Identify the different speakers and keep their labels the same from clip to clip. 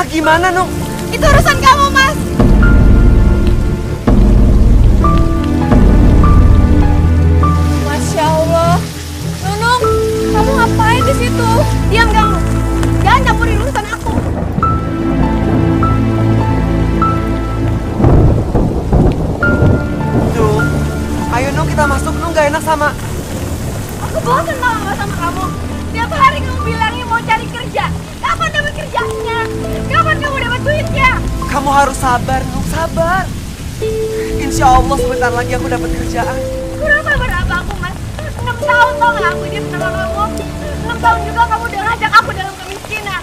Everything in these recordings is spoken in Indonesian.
Speaker 1: gimana, Nung?
Speaker 2: Itu urusan kamu, Mas. Masya Allah. Nunung, kamu ngapain di situ? Diam kamu. Jangan campurin urusan aku.
Speaker 1: Nung, ayo Nung kita masuk. Nung gak enak sama...
Speaker 2: Aku bosan sama kamu. Tiap hari kamu bilangnya mau cari kerja. Kapan dapat kerjanya? Kapan kamu dapat duitnya?
Speaker 1: Kamu harus sabar, Nung, sabar. Insya Allah sebentar lagi aku dapat kerjaan.
Speaker 2: Kurang sabar apa aku, Mas? 6 tahun tau gak aku hidup sama kamu? 6 tahun juga kamu udah ngajak aku dalam kemiskinan.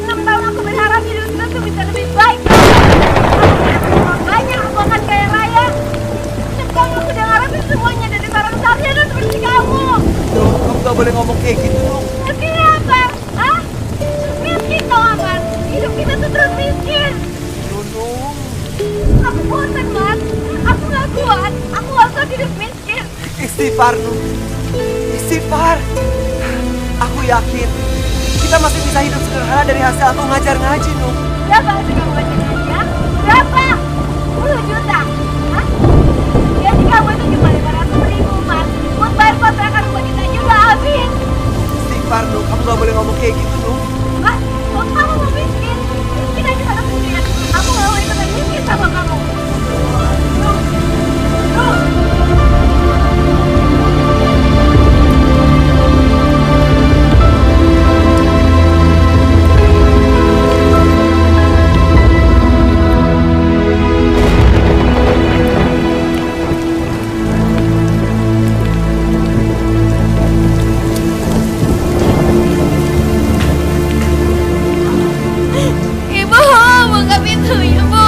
Speaker 2: 6 tahun aku berharap hidup kita tuh bisa lebih baik. Banyak aku akan kaya raya. 6 tahun aku udah ngarepin semuanya dari seorang sarjana seperti kamu.
Speaker 1: Nung, kamu gak boleh ngomong kayak gitu, Nung.
Speaker 2: Miskin apa? Hah? Miskin tau gak, Mas? Hidup kita tuh terus miskin.
Speaker 1: Nung.
Speaker 2: Aku bosan, Mas. Aku gak kuat. Aku gak kuat hidup miskin.
Speaker 1: Istighfar, Nung. Istighfar. Aku yakin kita masih bisa hidup sederhana dari hasil aku ngajar ngaji, Nung.
Speaker 2: Berapa hasil kamu ngajar ngaji, ya? Berapa? 10 juta? Hah? Gaji kamu itu cuma 500.000, Mas. Buat bayar kontrakan rumah kita juga habis.
Speaker 1: Istighfar, Nung. Kamu gak boleh ngomong kayak gitu, Nung.
Speaker 2: Mas, kalau kamu mau miskin, miskin aja sana sendirian. Aku gak mau ikutan miskin sama kamu. Nuh. Nuh. Ibu, buka pintunya, Bu.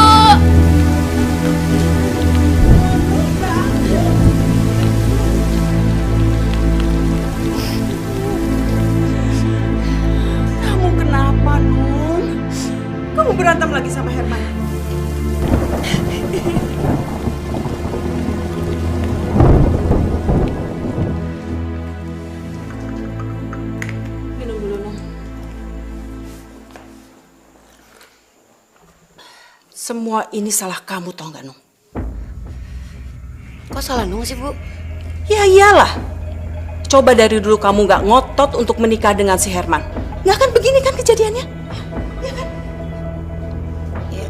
Speaker 3: Kamu kenapa, Nung? Kamu berantem lagi sama Herman? Minum dulu, Nung. Semua ini salah kamu, tau gak, Nung?
Speaker 4: Kok salah Nung sih, Bu?
Speaker 3: Ya iyalah. Coba dari dulu kamu gak ngotot untuk menikah dengan si Herman. Gak akan begini kan kejadiannya? Ya kan?
Speaker 4: Ya.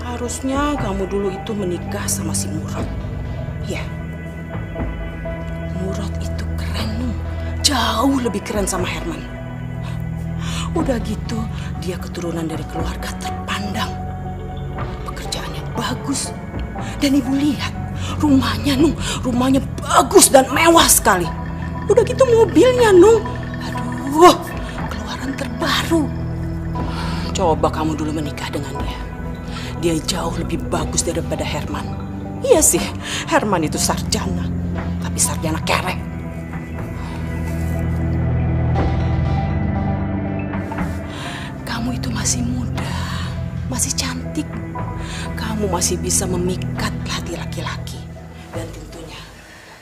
Speaker 3: Harusnya kamu dulu itu menikah sama si Murad. Ya. Murad itu keren, Nung. Jauh lebih keren sama Herman. Udah gitu, dia keturunan dari keluarga terpandang. Pekerjaannya bagus. Dan ibu lihat, rumahnya, Nung. Rumahnya bagus dan mewah sekali. Udah gitu mobilnya, Nung. Aduh, keluaran terbaru. Coba kamu dulu menikah dengan dia. Dia jauh lebih bagus daripada Herman. Iya sih, Herman itu sarjana. Tapi sarjana kerek. Kamu itu masih muda, masih cantik. Kamu masih bisa memikat hati laki-laki. Dan tentunya,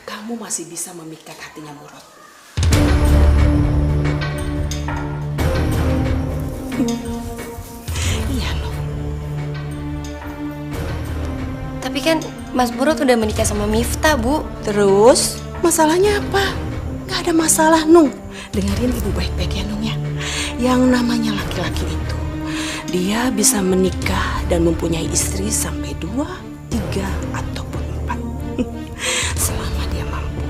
Speaker 3: kamu masih bisa memikat hatinya Murad. Iya, loh.
Speaker 4: Tapi kan Mas Murad udah menikah sama Miftah, Bu.
Speaker 3: Terus, masalahnya apa? Gak ada masalah, Nung. Dengerin ibu baik-baik ya, Nung ya. Yang namanya laki-laki itu, dia bisa menikah dan mempunyai istri sampai 2, 3, ataupun 4. Selama dia mampu.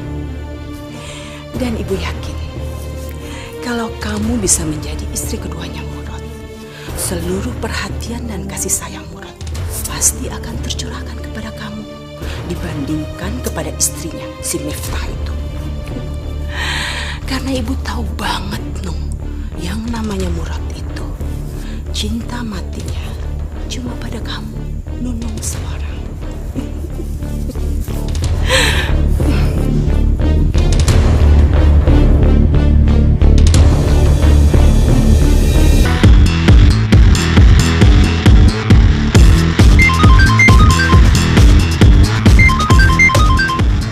Speaker 3: Dan ibu yakin, kalau kamu bisa menjadi istri keduanya Murad, seluruh perhatian dan kasih sayang Murad pasti akan tercurahkan kepada kamu dibandingkan kepada istrinya, si Miftah itu. Karena ibu tahu banget, Nung, yang namanya Murad itu cinta matinya cuma pada kamu, Nunung seorang.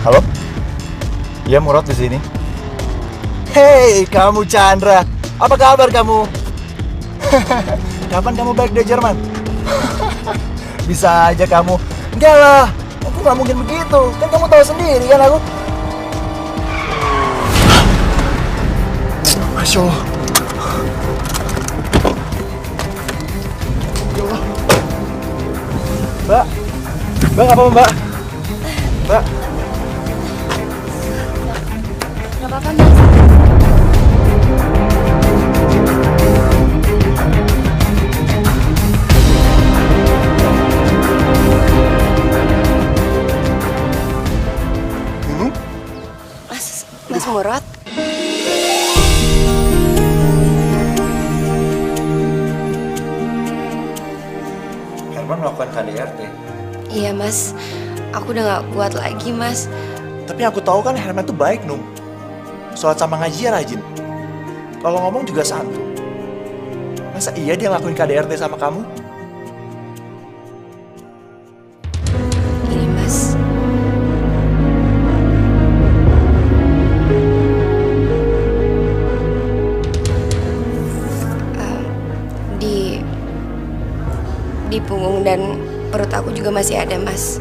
Speaker 5: Halo? Iya, Murad di sini. Hei, kamu Chandra. Apa kabar kamu? Kapan kamu balik dari Jerman? Bisa aja kamu. Enggak lah, aku nggak mungkin begitu. Kan kamu tahu sendiri kan aku. Masya Allah. Ya Allah. Mbak, Mbak apa Mbak? Mbak.
Speaker 4: Gak apa-apa, Mas. Mas Murad.
Speaker 5: Herman melakukan KDRT.
Speaker 4: Iya, Mas. Aku udah gak kuat lagi, Mas.
Speaker 5: Tapi aku tahu kan Herman tuh baik, Nung. Sholat sama ngaji ya rajin. Kalau ngomong juga santun. Masa iya dia ngelakuin KDRT sama kamu?
Speaker 4: Gini, Mas. Di punggung dan perut aku juga masih ada, Mas.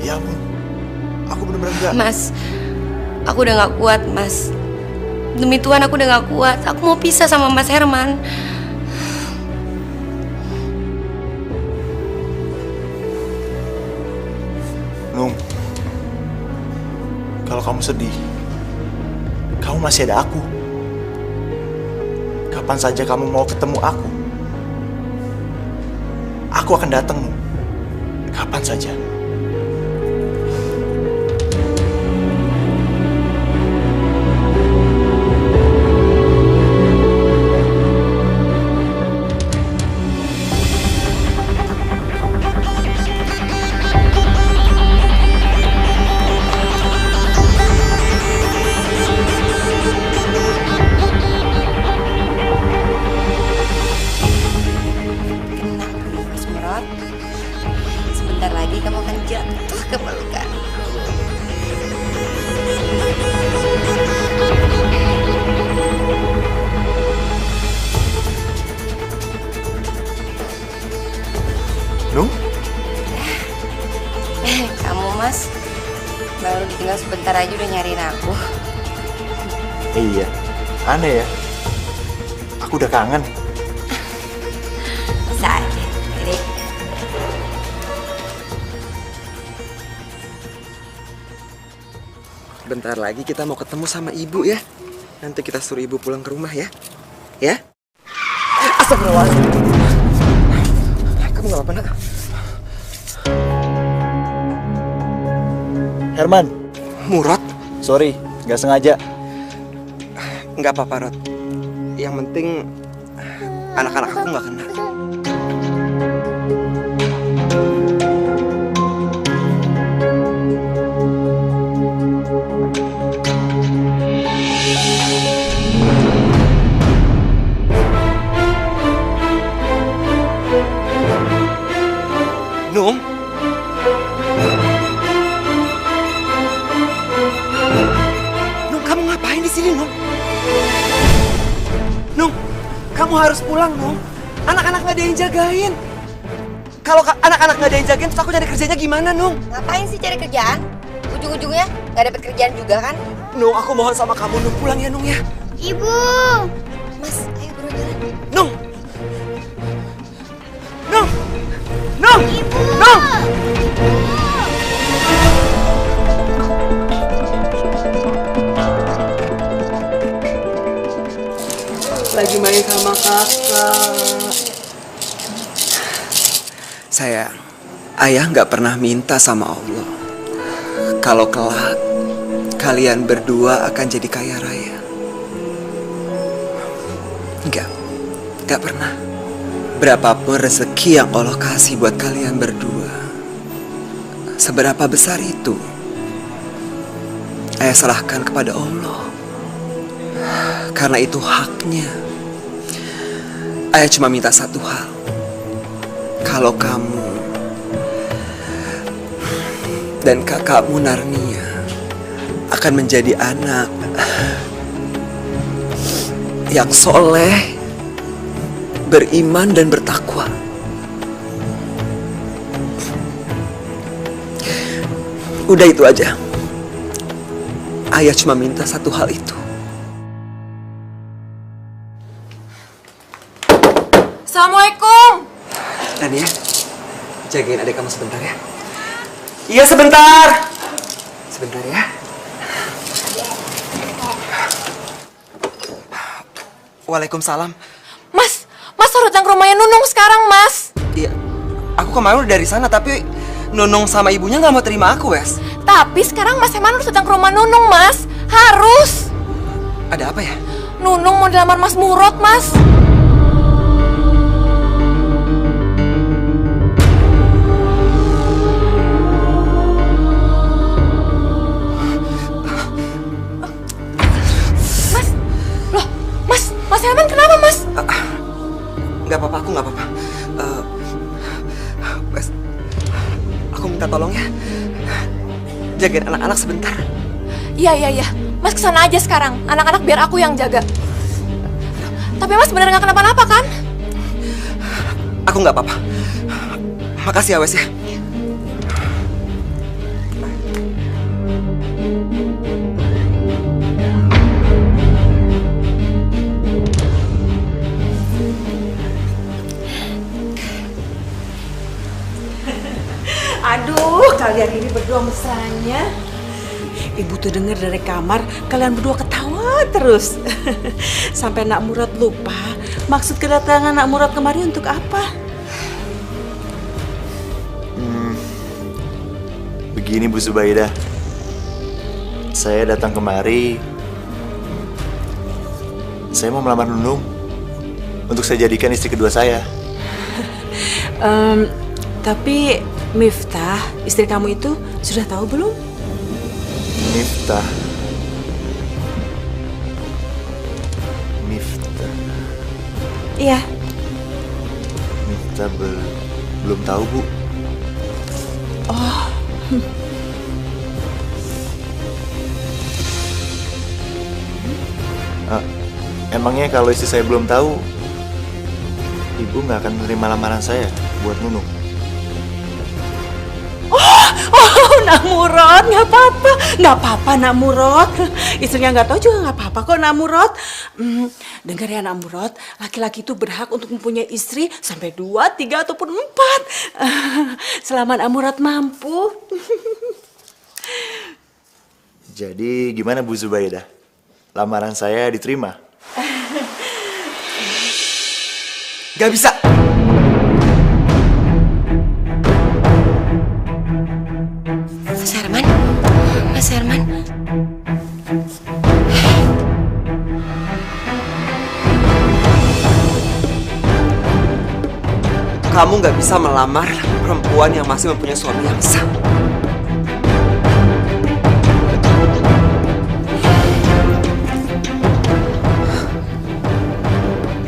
Speaker 5: Ya ampun. Aku bener-bener gak...
Speaker 4: Mas, aku udah gak kuat, Mas. Demi Tuhan aku udah gak kuat. Aku mau pisah sama Mas Herman.
Speaker 5: Nung, kalau kamu sedih, kamu masih ada aku. Kapan saja kamu mau ketemu aku akan datang, Nung. Kapan saja.
Speaker 4: Mas Murad, sebentar lagi kamu akan jatuh ke pelukan.
Speaker 5: Nung?
Speaker 4: Kamu, Mas, baru ditinggal sebentar aja udah nyariin aku.
Speaker 5: Iya, aneh ya. Aku udah kangen.
Speaker 4: Bisa aja. Jadi,
Speaker 1: Bentar lagi kita mau ketemu sama ibu ya. Nanti kita suruh ibu pulang ke rumah ya. Ya? Astagfirullahaladzim. Kamu gak apa-apa, nak?
Speaker 5: Herman,
Speaker 1: Murad?
Speaker 5: sorry, gak sengaja.
Speaker 1: Nggak apa-apa, Rod. Yang penting anak-anak aku nggak kena. Nung? Nung, kamu ngapain di sini, Nung? Nung, kamu harus pulang, Nung. Anak-anak nggak ada yang jagain. Kalau anak-anak nggak ada yang jagain, terus aku cari kerjanya gimana, Nung?
Speaker 4: ngapain sih cari kerjaan? Ujung-ujungnya nggak dapet kerjaan juga kan?
Speaker 1: Nung, aku mohon sama kamu, Nung, pulang ya, Nung ya.
Speaker 2: Ibu.
Speaker 4: Mas, ayo buru jalan.
Speaker 1: Nung! Nung! Nung! Nung!
Speaker 3: Lagi main sama kakak.
Speaker 1: Sayang, ayah nggak pernah minta sama Allah kalau kelak kalian berdua akan jadi kaya raya. Nggak pernah. Berapapun rezeki yang Allah kasih buat kalian berdua, seberapa besar itu, ayah serahkan kepada Allah. Karena itu haknya. Ayah cuma minta satu hal. Kalau kamu dan kakakmu Narnia akan menjadi anak yang soleh beriman dan bertakwa. Udah itu aja. Ayah cuma minta satu hal itu.
Speaker 2: Assalamualaikum.
Speaker 1: Tania, jagain adik kamu sebentar ya. Iya sebentar. Sebentar ya. Waalaikumsalam.
Speaker 2: Mas harus datang ke rumahnya Nunung sekarang, Mas.
Speaker 1: Iya, aku kemarin udah dari sana tapi Nunung sama ibunya nggak mau terima aku, Wes.
Speaker 2: Tapi sekarang Mas Herman harus datang ke rumah Nunung, Mas. Harus.
Speaker 1: Ada apa ya?
Speaker 2: Nunung mau dilamar Mas Murad, Mas. Mas Herman kenapa, Mas?
Speaker 1: Nggak apa-apa, aku nggak apa-apa. Wes, aku minta tolong ya. Jagain anak-anak sebentar.
Speaker 2: Iya. Mas kesana aja sekarang. Anak-anak biar aku yang jaga. Tapi Mas bener nggak kenapa-napa kan?
Speaker 1: Aku nggak apa-apa. Makasih ya, Wes ya.
Speaker 3: Aduh, kalian ini berdua mesranya. Ibu tuh denger dari kamar, kalian berdua ketawa terus. Sampai Nak Murad lupa maksud kedatangan Nak Murad kemari untuk apa.
Speaker 5: Begini Bu Zubaidah, saya datang kemari, saya mau melamar Nunung untuk saya jadikan istri kedua saya.
Speaker 3: Tapi Miftah, istri kamu itu sudah tahu belum?
Speaker 5: Miftah.
Speaker 3: Iya.
Speaker 5: Miftah belum tahu, Bu.
Speaker 3: Oh.
Speaker 5: Emangnya kalau istri saya belum tahu, Ibu nggak akan menerima lamaran saya buat Nunung?
Speaker 3: Oh, Nak Murad, nggak apa-apa, Nak Murad. Istrinya nggak tahu juga nggak apa-apa kok, Nak Murad. Dengar ya, Nak Murad, laki-laki itu berhak untuk mempunyai istri sampai 2, 3 ataupun 4. Selama Nak Murad mampu.
Speaker 5: Jadi gimana Bu Zubaidah? Lamaran saya diterima?
Speaker 1: Gak bisa.
Speaker 4: Mas Herman.
Speaker 1: Kamu gak bisa melamar perempuan yang masih mempunyai suami yang sah.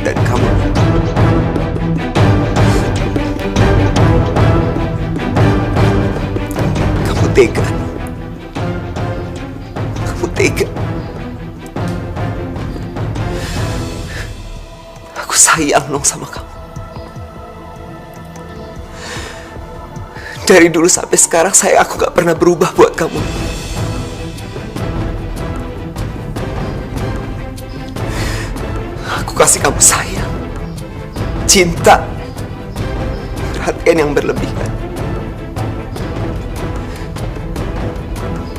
Speaker 1: Dan kamu tega. Kamu tega. Aku sayang dong sama kamu. Dari dulu sampai sekarang aku gak pernah berubah buat kamu. Aku kasih kamu sayang, cinta, perhatian yang berlebihan.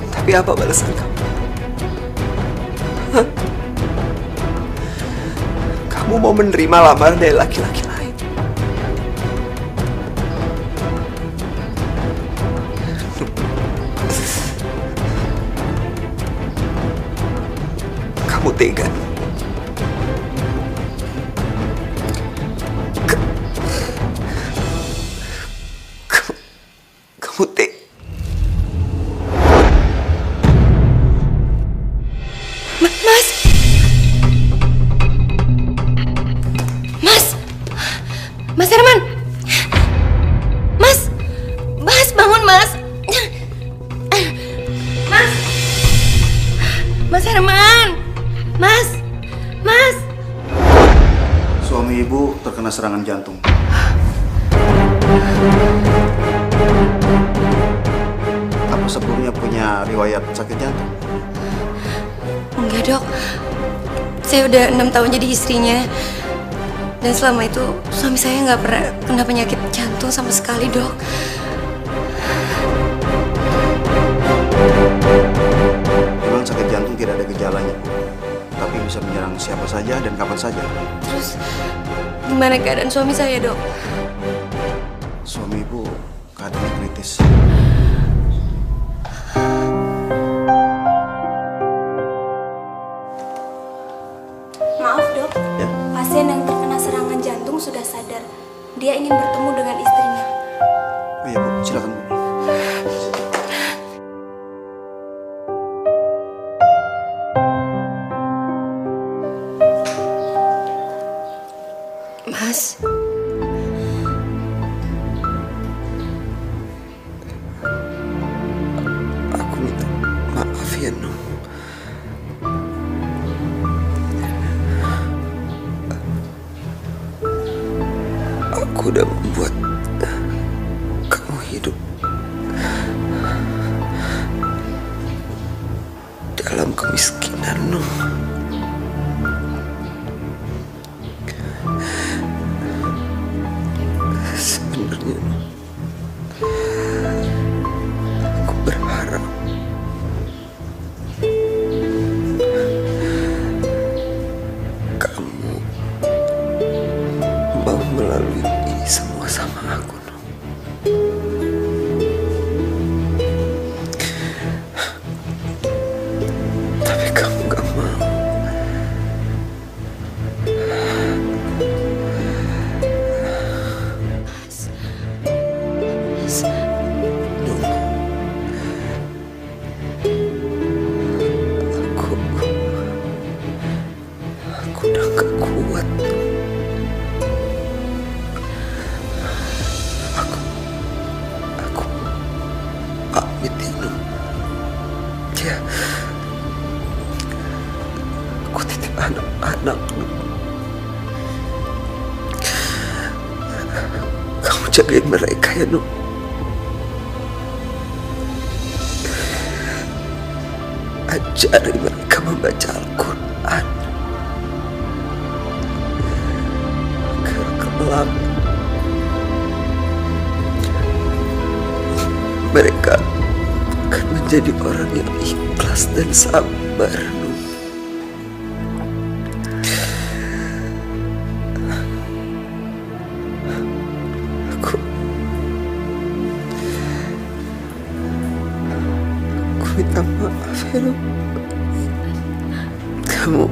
Speaker 1: Tapi apa balasan kamu? Hah? Kamu mau menerima lamaran dari laki-laki lain? Kamu tega. Kamu tega.
Speaker 4: Mas Herman. Mas bangun, Mas. Mas Herman. Mas.
Speaker 6: terkena serangan jantung. Apa sebelumnya punya riwayat sakit jantung?
Speaker 4: Enggak, Dok. Saya udah 6 tahun jadi istrinya. Dan selama itu suami saya nggak pernah kena penyakit jantung sama sekali, Dok.
Speaker 6: Memang sakit jantung tidak ada gejalanya, tapi bisa menyerang siapa saja dan kapan saja.
Speaker 4: Terus gimana keadaan suami saya, Dok?
Speaker 6: Suami ibu keadaannya kritis.
Speaker 7: Maaf, Dok.
Speaker 6: Ya?
Speaker 7: Pasien yang terkena serangan jantung sudah sadar. Dia ingin bertemu dengan istrinya.
Speaker 6: Oh iya, Bu. Silakan, Bu.
Speaker 4: Mas,
Speaker 1: Aku minta maaf ya, Nung. Aku udah membuat kamu hidup dalam kemiskinan, Nung. Sebenarnya, Nung, aku berharap kamu mau melalui ini semua sama aku, Nung. Tapi kamu gak mau. Nung, aku udah gak kuat, Nung. Aku pamit ya, Nung. Ya, aku titip anak-anak, Nung. Kamu jagain mereka ya, Nung. Ajari mereka membaca Al-Quran agar kelak mereka akan menjadi orang yang ikhlas dan sabar, Nung. Aku minta maaf ya, Nung. Kamu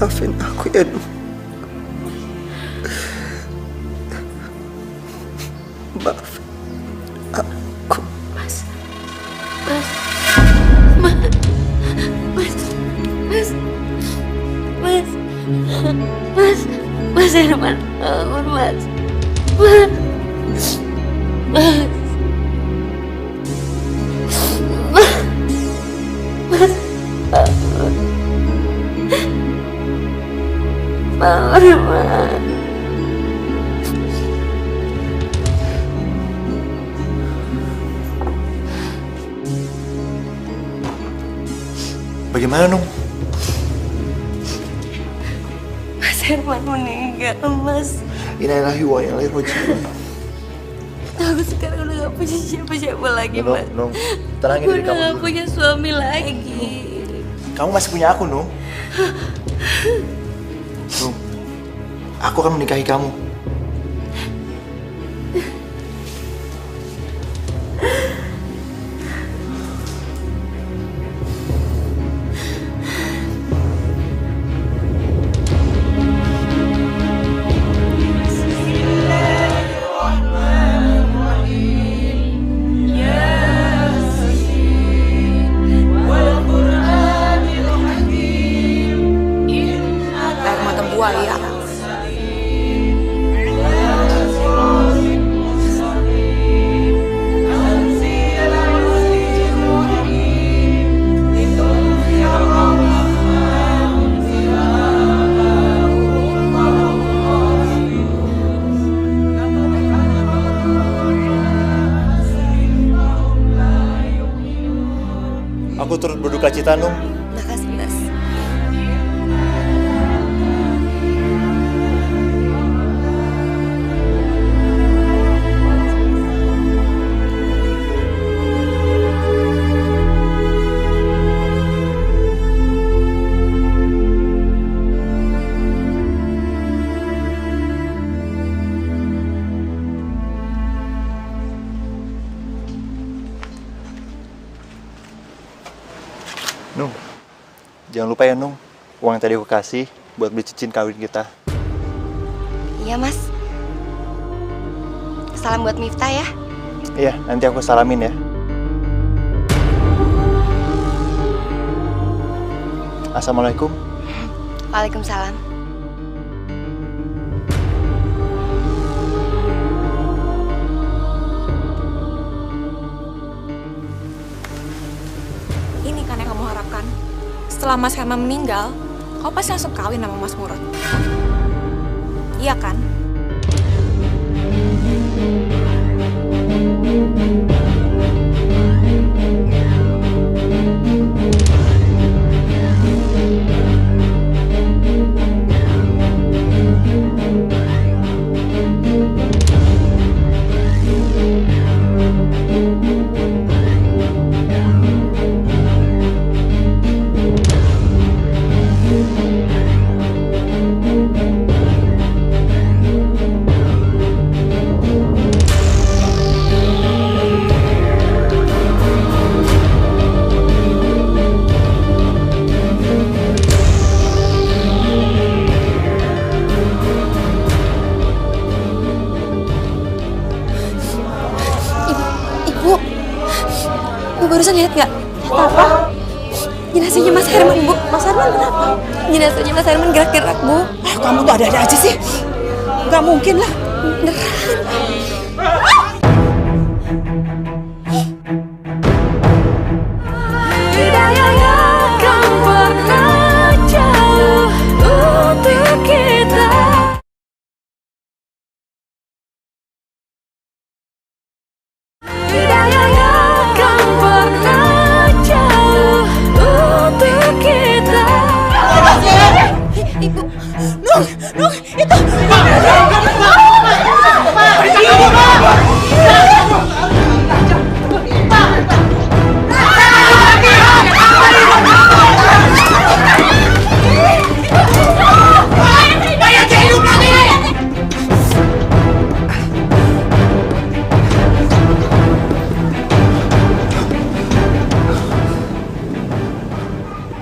Speaker 1: maafin aku ya, Nung. Maafin aku.
Speaker 4: Mas, Mas, Mas, Mas, Mas, Mas, Mas Herman, bangun, Mas, Mas, Mas, bangun, Mas.
Speaker 5: Bagaimana, Nung?
Speaker 4: Mas Herman meninggal, Mas.
Speaker 5: Innalillahi wa inna ilaihi raji'un.
Speaker 4: Aku sekarang udah gak punya siapa-siapa lagi, Mas.
Speaker 5: Nung, tenangin
Speaker 4: Aku
Speaker 5: diri
Speaker 4: udah
Speaker 5: kamu
Speaker 4: gak
Speaker 5: dulu.
Speaker 4: punya suami lagi.
Speaker 5: Kamu masih punya aku, Nung. Nung, aku akan menikahi kamu.
Speaker 3: Air mata buaya.
Speaker 5: turut berduka cita, Nung.
Speaker 4: Makasih, Mas.
Speaker 5: Nung, jangan lupa ya, Nung. Uang yang tadi aku kasih buat beli cincin kawin kita.
Speaker 4: Iya, Mas. Salam buat Miftah ya.
Speaker 5: Iya, nanti aku salamin ya. Assalamualaikum.
Speaker 4: Waalaikumsalam.
Speaker 8: Ini kan yang kamu harapkan. Setelah Mas Herman meninggal, kau pasti langsung kawin sama Mas Murad. Iya kan?
Speaker 4: Barusan lihat nggak? Apa? Jenazahnya Mas Herman, Bu.
Speaker 3: Mas Herman kenapa?
Speaker 4: Jenazahnya Mas Herman gerak-gerak, Bu.
Speaker 3: Kamu tuh ada-ada aja sih. Nggak mungkin lah.
Speaker 4: Beneran. Ibu,
Speaker 3: Nung, itu.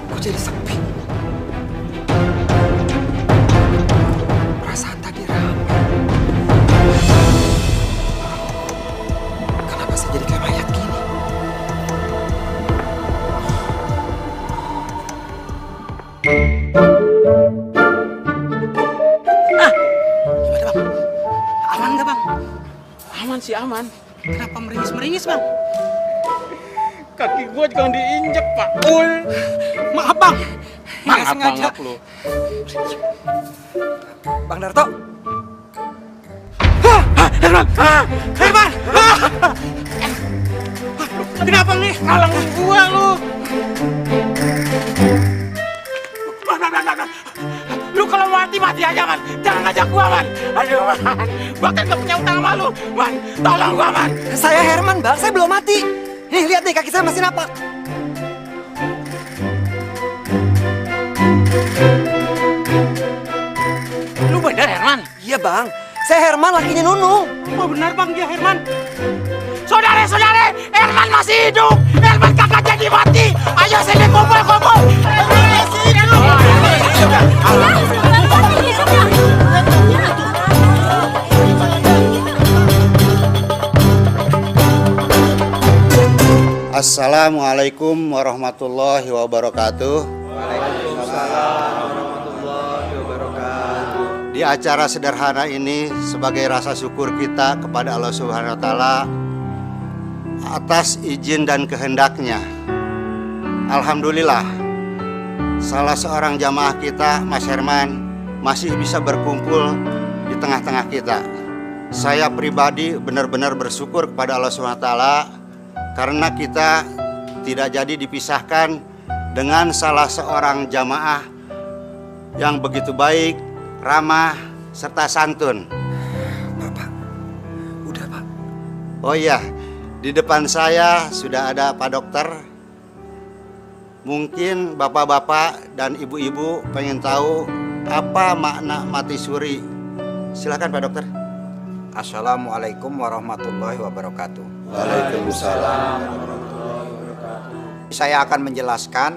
Speaker 1: Kok jadi sepi? Perasaan tadi ramai. Kenapa saya jadi kayak mayat gini?
Speaker 3: Gimana, Bang? Aman nggak, Bang?
Speaker 9: Aman sih aman.
Speaker 3: Kenapa meringis-meringis, Bang?
Speaker 9: Kaki gua juga diinjek, Pak Ul.
Speaker 3: Maaf, Bang. Nggak
Speaker 9: Maaf
Speaker 3: sengaja.
Speaker 9: banget lu.
Speaker 1: Bang Darto,
Speaker 9: Herman! Kenapa nih? Halangin gua lu. Lu kalau mati aja, Man. Jangan ngajak gua, Man. Aduh, Man. Bahkan gak punya utang sama lu. Man, tolong gua, Man.
Speaker 1: saya Herman, Bang. Saya belum mati. Nih, lihat nih, kaki saya masih napak.
Speaker 9: Lu bener, Herman?
Speaker 1: Iya, Bang. Saya Herman, lakinya Nunung.
Speaker 9: Oh, benar, Bang. Dia Herman. Saudara-saudara, Herman masih hidup. Herman kagak jadi mati. Ayo sini kumpul. Herman masih hidup.
Speaker 6: Assalamualaikum warahmatullahi wabarakatuh. Di acara sederhana ini sebagai rasa syukur kita kepada Allah Subhanahu wa taala atas izin dan kehendaknya. Alhamdulillah, salah seorang jamaah kita, Mas Herman, masih bisa berkumpul di tengah-tengah kita. Saya pribadi benar-benar bersyukur kepada Allah Subhanahu wa taala karena kita tidak jadi dipisahkan dengan salah seorang jamaah yang begitu baik, ramah, serta santun.
Speaker 1: Pak, udah Pak.
Speaker 6: Oh iya, di depan saya sudah ada Pak Dokter. Mungkin bapak-bapak dan ibu-ibu pengen tahu apa makna mati suri. Silakan Pak Dokter.
Speaker 10: Assalamualaikum warahmatullahi wabarakatuh.
Speaker 6: Waalaikumsalam.
Speaker 10: Saya akan menjelaskan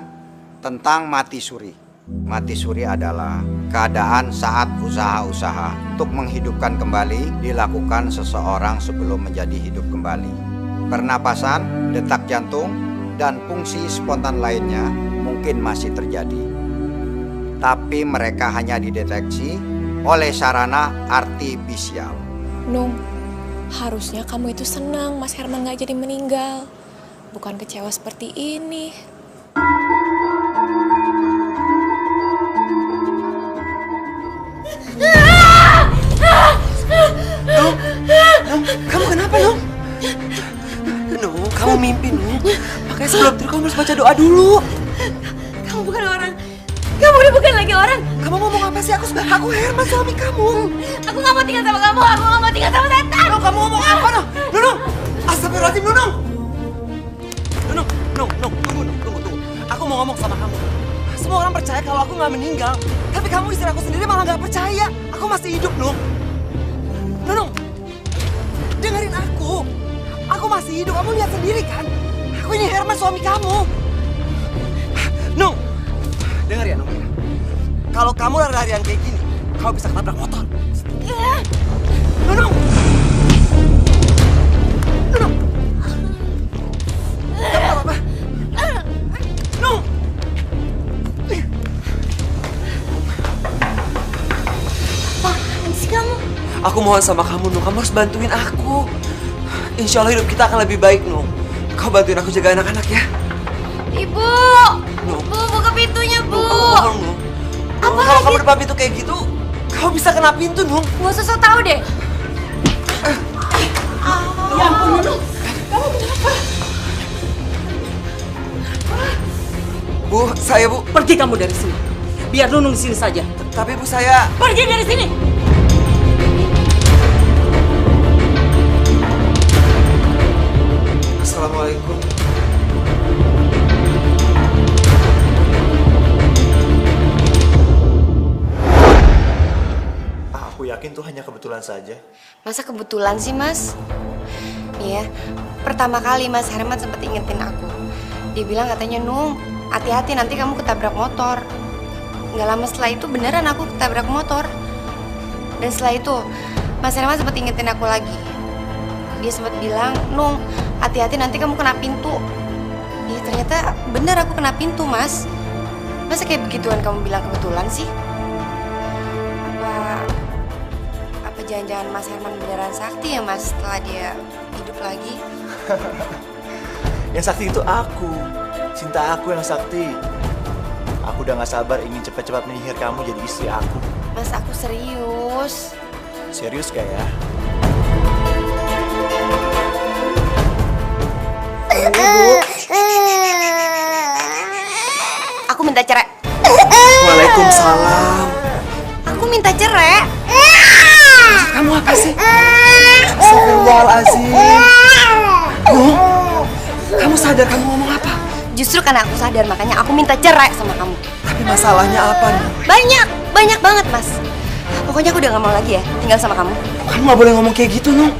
Speaker 10: tentang mati suri. Mati suri adalah keadaan saat usaha-usaha untuk menghidupkan kembali dilakukan seseorang sebelum menjadi hidup kembali. Pernapasan, detak jantung, dan fungsi spontan lainnya mungkin masih terjadi. Tapi mereka hanya dideteksi oleh sarana artifisial.
Speaker 8: Nung, harusnya kamu itu senang Mas Herman gak jadi meninggal. Bukan kecewa seperti ini.
Speaker 1: Nung, kamu kenapa Nung? Nung, kamu mimpi Nung. Makanya sebelum tidur kamu harus baca doa dulu.
Speaker 2: Kamu bukan orang. Kamu udah bukan lagi orang.
Speaker 1: Kamu ngomong apa sih? Aku Herman, suami kamu.
Speaker 2: Aku gak mau tinggal sama kamu. Aku gak mau tinggal sama setan.
Speaker 1: Nung, kamu ngomong apa Nung? Nung, astagfirullahaladzim Nung. Nung, tunggu. Aku mau ngomong sama kamu. Semua orang percaya kalau aku gak meninggal. Tapi kamu istri aku sendiri malah gak percaya. Aku masih hidup Nung. Nung, dengerin aku. Aku masih hidup, kamu lihat sendiri kan? Aku ini Herman, suami kamu. Nung, denger ya Nung. Kalau kamu lari-larian kayak gini, kamu bisa ketabrak motor. Nung. Kamu gak apa-apa? Nung.
Speaker 2: Apaan sih kamu?
Speaker 1: Aku mohon sama kamu, Nung. Kamu harus bantuin aku. Insya Allah hidup kita akan lebih baik, Nung. Kau bantuin aku jaga anak-anak ya.
Speaker 2: Ibu!
Speaker 1: Nung.
Speaker 2: Bu, buka pintunya, Bu!
Speaker 1: Nung, Nung.
Speaker 2: Apa
Speaker 1: Kalau
Speaker 2: lagi?
Speaker 1: kamu depan pintu kayak gitu, kau bisa kena pintu, Nung.
Speaker 2: Gak usah sok tau deh.
Speaker 3: Ya ampun, Nung. Kamu kenapa?
Speaker 1: Bu, saya Bu.
Speaker 3: Pergi kamu dari sini. Biar Nunung di sini saja.
Speaker 1: Tapi Bu, saya...
Speaker 3: Pergi dari sini.
Speaker 1: Assalamualaikum.
Speaker 5: Aku yakin tuh hanya kebetulan saja.
Speaker 4: Masa kebetulan sih, Mas? Iya, pertama kali Mas Herman sempat ingetin aku. Dia bilang katanya, Nung, hati-hati nanti kamu ketabrak motor. Nggak lama setelah itu beneran aku ketabrak motor. Dan setelah itu, Mas Herman sempat ingetin aku lagi. Dia sempat bilang, Nung, hati-hati nanti kamu kena pintu. Iya, ternyata bener aku kena pintu, Mas. Masa kayak begituan kamu bilang kebetulan sih? Apa jangan-jangan Mas Herman beneran sakti ya, Mas, setelah dia hidup lagi?
Speaker 5: Yang sakti itu aku. Cinta aku yang sakti. Aku udah gak sabar ingin cepat-cepat menyihir kamu jadi istri aku.
Speaker 4: Mas, aku serius.
Speaker 5: Serius gak ya?
Speaker 4: Aku minta cerai.
Speaker 1: Waalaikumsalam.
Speaker 4: Aku minta cerai.
Speaker 1: Kamu apa sih? Astagfirullahaladzim. Nung, kamu sadar kamu ngomong apa?
Speaker 4: Justru karena aku sadar, makanya aku minta cerai sama kamu.
Speaker 1: Tapi masalahnya apa, Nung?
Speaker 4: Banyak banget, Mas. Pokoknya aku udah gak mau lagi ya tinggal sama kamu.
Speaker 1: Kamu gak boleh ngomong kayak gitu, Nung.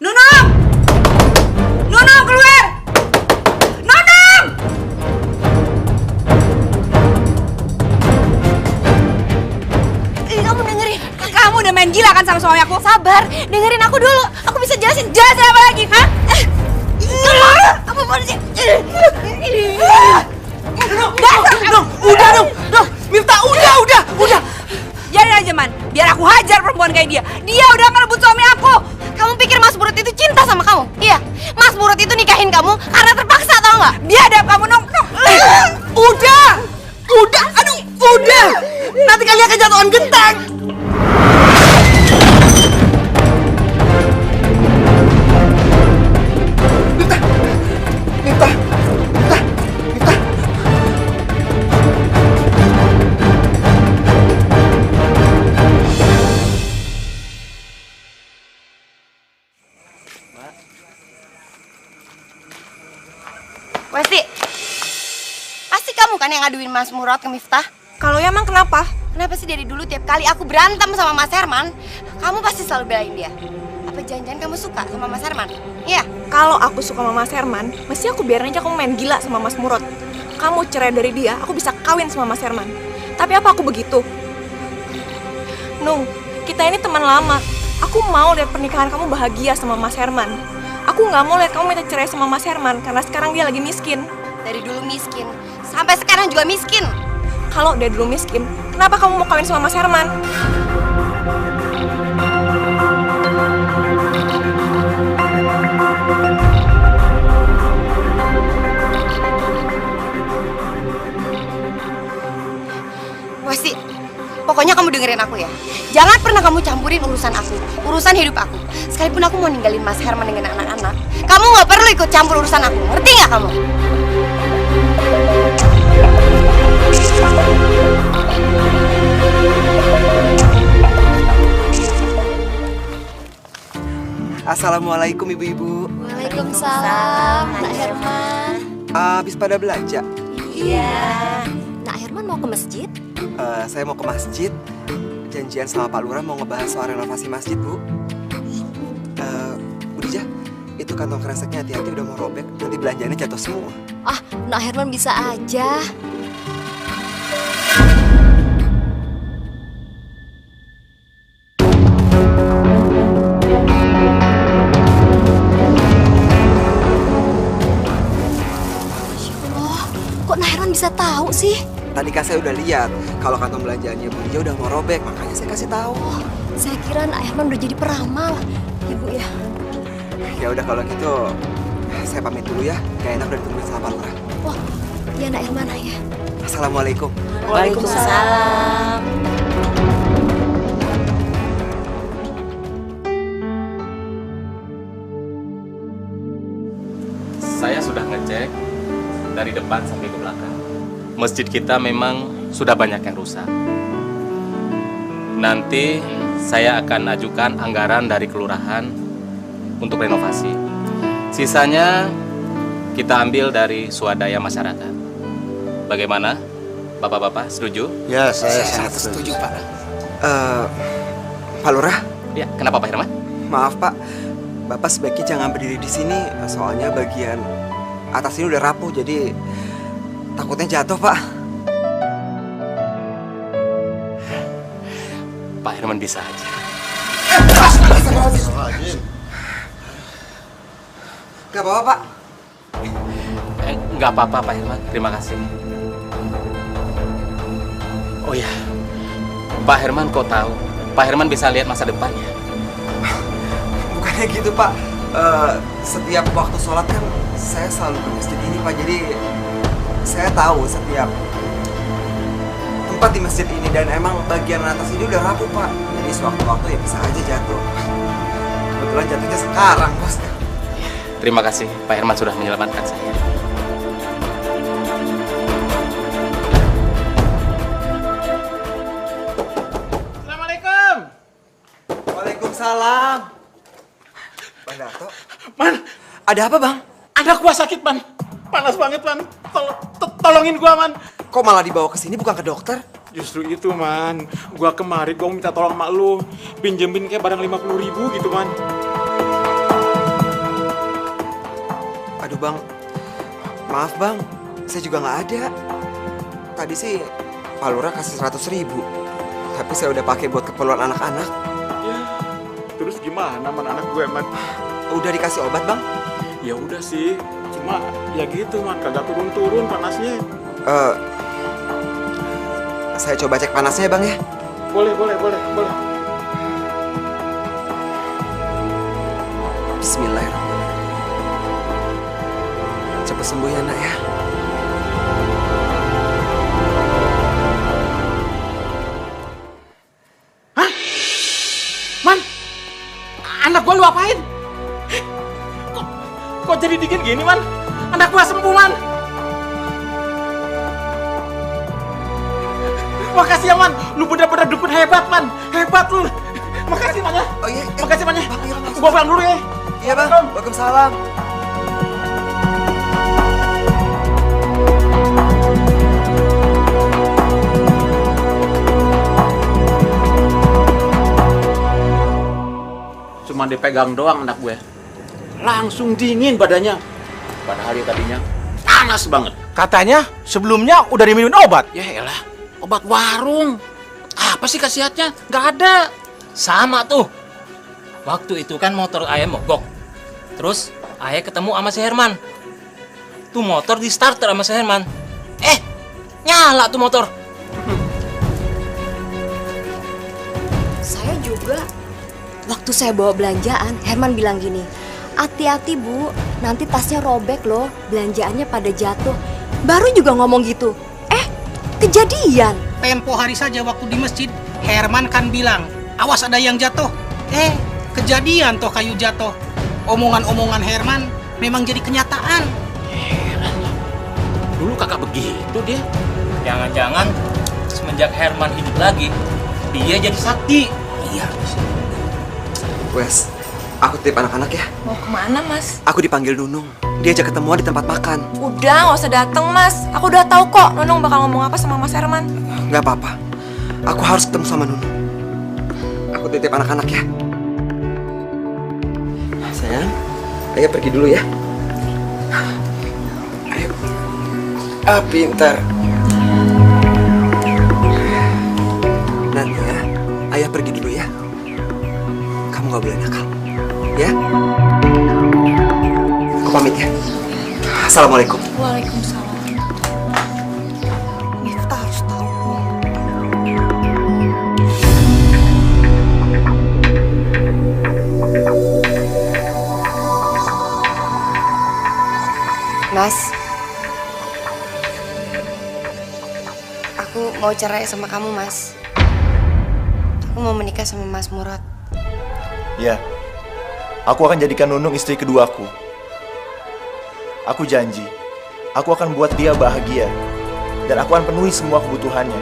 Speaker 3: Nunung! Nunung, keluar! Nunung!
Speaker 4: Kamu dengerin.
Speaker 3: Kamu udah main gila kan sama suami aku?
Speaker 4: Sabar, dengerin aku dulu. Aku bisa jelasin apa lagi, hah? Apa polisi?
Speaker 1: Nung, udah, Nung. Miftah, udah.
Speaker 3: Jadi aja, Man. Biar aku hajar perempuan kayak dia. Dia udah ngerebut suami aku.
Speaker 4: Kamu pikir Mas Burut itu cinta sama kamu? Iya, Mas Burut itu nikahin kamu karena terpaksa, tau nggak?
Speaker 3: Biadab kamu, Nung.
Speaker 1: Udah. Aduh, udah. Nanti kalian kejatuhan genteng. Miftah,
Speaker 4: Westi, pasti kamu kan yang ngaduin Mas Murad ke Miftah?
Speaker 8: Kalau ya emang kenapa?
Speaker 4: Kenapa sih dari dulu tiap kali aku berantem sama Mas Herman, kamu pasti selalu belain dia? Apa jangan-jangan kamu suka sama Mas Herman? Iya.
Speaker 8: Kalau aku suka sama Mas Herman, mesti aku biarin aja kamu main gila sama Mas Murad. Kamu cerai dari dia, aku bisa kawin sama Mas Herman. Tapi apa aku begitu? Nung, kita ini teman lama. Aku mau lihat pernikahan kamu bahagia sama Mas Herman. Aku nggak mau lihat kamu minta cerai sama Mas Herman karena sekarang dia lagi miskin.
Speaker 4: Dari dulu miskin, sampai sekarang juga miskin.
Speaker 8: Kalau dia dulu miskin, kenapa kamu mau kawin sama Mas Herman?
Speaker 4: Westi, pokoknya kamu dengerin aku ya. Jangan pernah kamu campurin urusan aku, urusan hidup aku. Sekalipun aku mau ninggalin Mas Herman dengan anak-anak, kamu nggak perlu ikut campur urusan aku. Ngerti nggak kamu?
Speaker 1: Assalamualaikum ibu-ibu.
Speaker 2: Waalaikumsalam, Nak Herman.
Speaker 1: Habis pada belanja?
Speaker 2: Iya. Nak Herman mau ke masjid?
Speaker 1: Saya mau ke masjid. Janjian sama Pak Lurah mau ngebahas soal renovasi masjid, Bu. Bu Dija, itu kantong kreseknya hati-hati udah mau robek. Nanti belanjanya jatuh semua.
Speaker 2: Ah, Nak Herman bisa aja. Kok Nak Herman bisa tahu sih?
Speaker 1: Tadi kan saya udah lihat kalau kantong belanjaannya Bu Dija udah mau robek, makanya saya kasih tahu.
Speaker 2: Oh, saya kira Nak Herman udah jadi peramal. Ibu ya.
Speaker 1: Ya udah kalau gitu, saya pamit dulu ya. Gak enak udah ditungguin sama Pak Lurah.
Speaker 2: Oh, ya Nak Herman ya.
Speaker 1: Assalamualaikum.
Speaker 3: Waalaikumsalam.
Speaker 11: Saya sudah ngecek dari depan sampai ke belakang. Masjid kita memang sudah banyak yang rusak. Nanti saya akan ajukan anggaran dari kelurahan untuk renovasi. Sisanya kita ambil dari swadaya masyarakat. Bagaimana? Bapak-bapak setuju?
Speaker 6: Ya, saya
Speaker 1: sangat setuju, Pak. Pak Lurah?
Speaker 11: Ya, kenapa Pak Herman?
Speaker 1: Maaf, Pak. Bapak sebaiknya jangan berdiri di sini, soalnya bagian atas ini udah rapuh, jadi takutnya jatuh, Pak.
Speaker 11: Pak Herman bisa aja.
Speaker 1: Gak apa-apa, Pak.
Speaker 11: Nggak apa-apa, Pak Herman. Terima kasih. Oh ya, Pak Herman kok tahu? Pak Herman bisa lihat masa depannya.
Speaker 1: Bukannya gitu, Pak. Setiap waktu sholat kan saya selalu ke masjid ini, Pak. Jadi saya tahu setiap tempat di masjid ini, dan emang bagian atas ini udah rapuh, Pak. Jadi sewaktu-waktu ya bisa aja jatuh. Kebetulan jatuhnya sekarang, Bos.
Speaker 11: Terima kasih, Pak Herman sudah menyelamatkan saya.
Speaker 9: Assalamualaikum.
Speaker 1: Waalaikumsalam. Bang Darto.
Speaker 9: Man,
Speaker 1: ada apa, Bang?
Speaker 9: anak gua sakit, Man. Panas banget, Man. Tolongin gua, Man.
Speaker 1: Kok malah dibawa ke sini bukan ke dokter?
Speaker 9: Justru itu, Man. Gua kemarin gua minta tolong mak lu pinjemin kayak barang 50.000 gitu, Man.
Speaker 1: Aduh, Bang. Maaf, Bang. Saya juga nggak ada. Tadi sih Pak Lurah kasih 100.000. Tapi saya udah pakai buat keperluan anak-anak.
Speaker 9: Ya, terus gimana, Man, anak gue, Man?
Speaker 1: Udah dikasih obat, Bang?
Speaker 9: Ya udah sih. Cuma ya gitu, Man. Kagak turun-turun panasnya.
Speaker 1: Saya coba cek panasnya ya, Bang ya?
Speaker 9: Boleh.
Speaker 1: Bismillahirrahmanirrahim. Cepat sembuh ya, Nak ya.
Speaker 9: Hah? Man, anak gua lu apain? Kok jadi dingin gini, Man? Anak gua sembuh, Man. Makasih ya, Man. Lu bener-bener dukun hebat, Man. Hebat lu. Makasih, Man ya.
Speaker 1: Oh iya.
Speaker 9: Makasih, Man ya.
Speaker 1: Bang, iya, Bang.
Speaker 9: Gua pulang dulu ya.
Speaker 1: Iya, Bang. Waalaikumsalam.
Speaker 10: Cuma dipegang doang anak gue. Langsung dingin badannya. Padahal dia tadinya panas banget.
Speaker 9: Katanya sebelumnya udah diminumin obat.
Speaker 10: Ya elah, obat warung. Apa sih khasiatnya? Gak ada.
Speaker 12: Sama tuh. Waktu itu kan motor ayah mogok. Terus ayah ketemu sama si Herman. Tuh motor di starter sama si Herman. Nyala tuh motor.
Speaker 4: Saya juga. Waktu saya bawa belanjaan, Herman bilang gini, hati-hati Bu, nanti tasnya robek loh, belanjaannya pada jatuh. Baru juga ngomong gitu. Kejadian.
Speaker 9: Tempo hari saja waktu di masjid, Herman kan bilang, awas ada yang jatuh. Kejadian toh kayu jatuh. Omongan-omongan Herman memang jadi kenyataan.
Speaker 10: Heran. Dulu kakak begitu dia.
Speaker 12: Jangan-jangan semenjak Herman hidup lagi, dia jadi sakti.
Speaker 1: Iya. Wes, aku titip anak-anak ya.
Speaker 8: Mau kemana, Mas?
Speaker 1: Aku dipanggil Nunung. Diajak ketemuan di tempat makan.
Speaker 8: Udah, nggak usah dateng, Mas. Aku udah tahu kok Nunung bakal ngomong apa sama Mas Herman.
Speaker 1: Nggak apa-apa. Aku harus ketemu sama Nunung. Aku titip anak-anak ya. Sayang, ayo pergi dulu ya. Ayo. Pintar. Nanti ya, ayah pergi dulu ya. Kamu nggak boleh nakal, ya? Aku pamit ya. Assalamualaikum.
Speaker 8: Waalaikumsalam.
Speaker 1: Kita harus tahu.
Speaker 4: Mas, aku mau cerai sama kamu, Mas. Aku mau menikah sama Mas Murad.
Speaker 5: Ya, aku akan jadikan Nunung istri keduaku. Aku janji, aku akan buat dia bahagia. Dan aku akan penuhi semua kebutuhannya.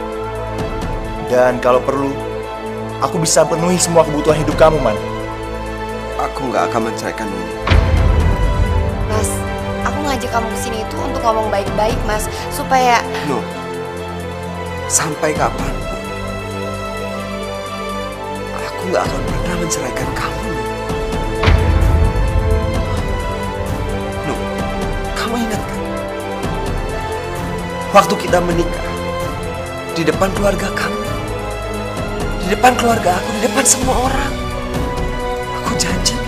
Speaker 5: Dan kalau perlu, aku bisa penuhi semua kebutuhan hidup kamu, Man.
Speaker 1: Aku nggak akan menceraikan Nunung.
Speaker 4: Mas, aku ngajak kamu kesini itu untuk ngomong baik-baik, Mas. Supaya...
Speaker 1: No, sampai kapan? Aku nggak akan pernah menceraikan kamu. No, kamu ingat kan? Waktu kita menikah, di depan keluarga kamu, di depan keluarga aku, di depan semua orang, aku janji,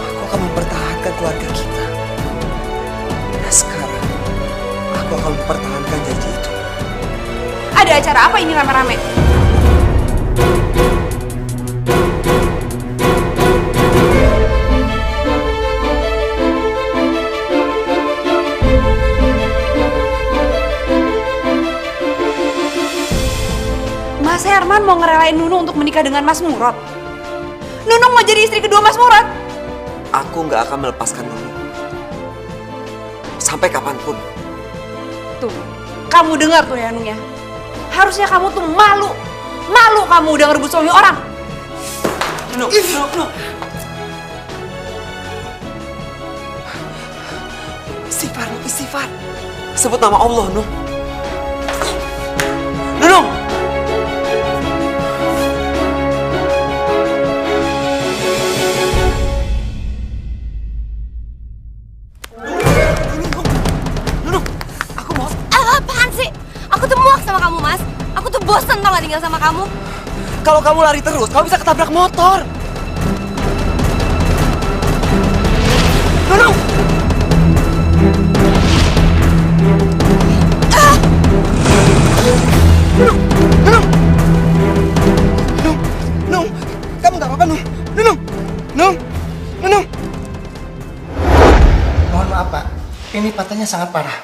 Speaker 1: aku akan mempertahankan keluarga kita. Nah sekarang, aku akan mempertahankan janji itu.
Speaker 2: Ada acara apa ini rame-rame? Mas Herman mau ngerelain Nunung untuk menikah dengan Mas Murad. Nunung mau jadi istri kedua Mas Murad.
Speaker 1: Aku nggak akan melepaskan Nunung. Sampai kapanpun.
Speaker 2: Tuh, kamu dengar tuh ya Nung ya. Harusnya kamu tuh malu. Malu kamu udah ngerebut suami orang.
Speaker 1: Nunung. Istighfar, istighfar. Sebut nama Allah, Nung. Nunung!
Speaker 4: Apaan sih? Aku tuh muak sama kamu, Mas. Aku tuh bosen tau gak tinggal sama kamu.
Speaker 1: Kalau kamu lari terus, kamu bisa ketabrak motor. Nunung! Nung! Kamu gak apa-apa, Nung? Nung!
Speaker 9: Mohon maaf, Pak. Ini patahnya sangat parah.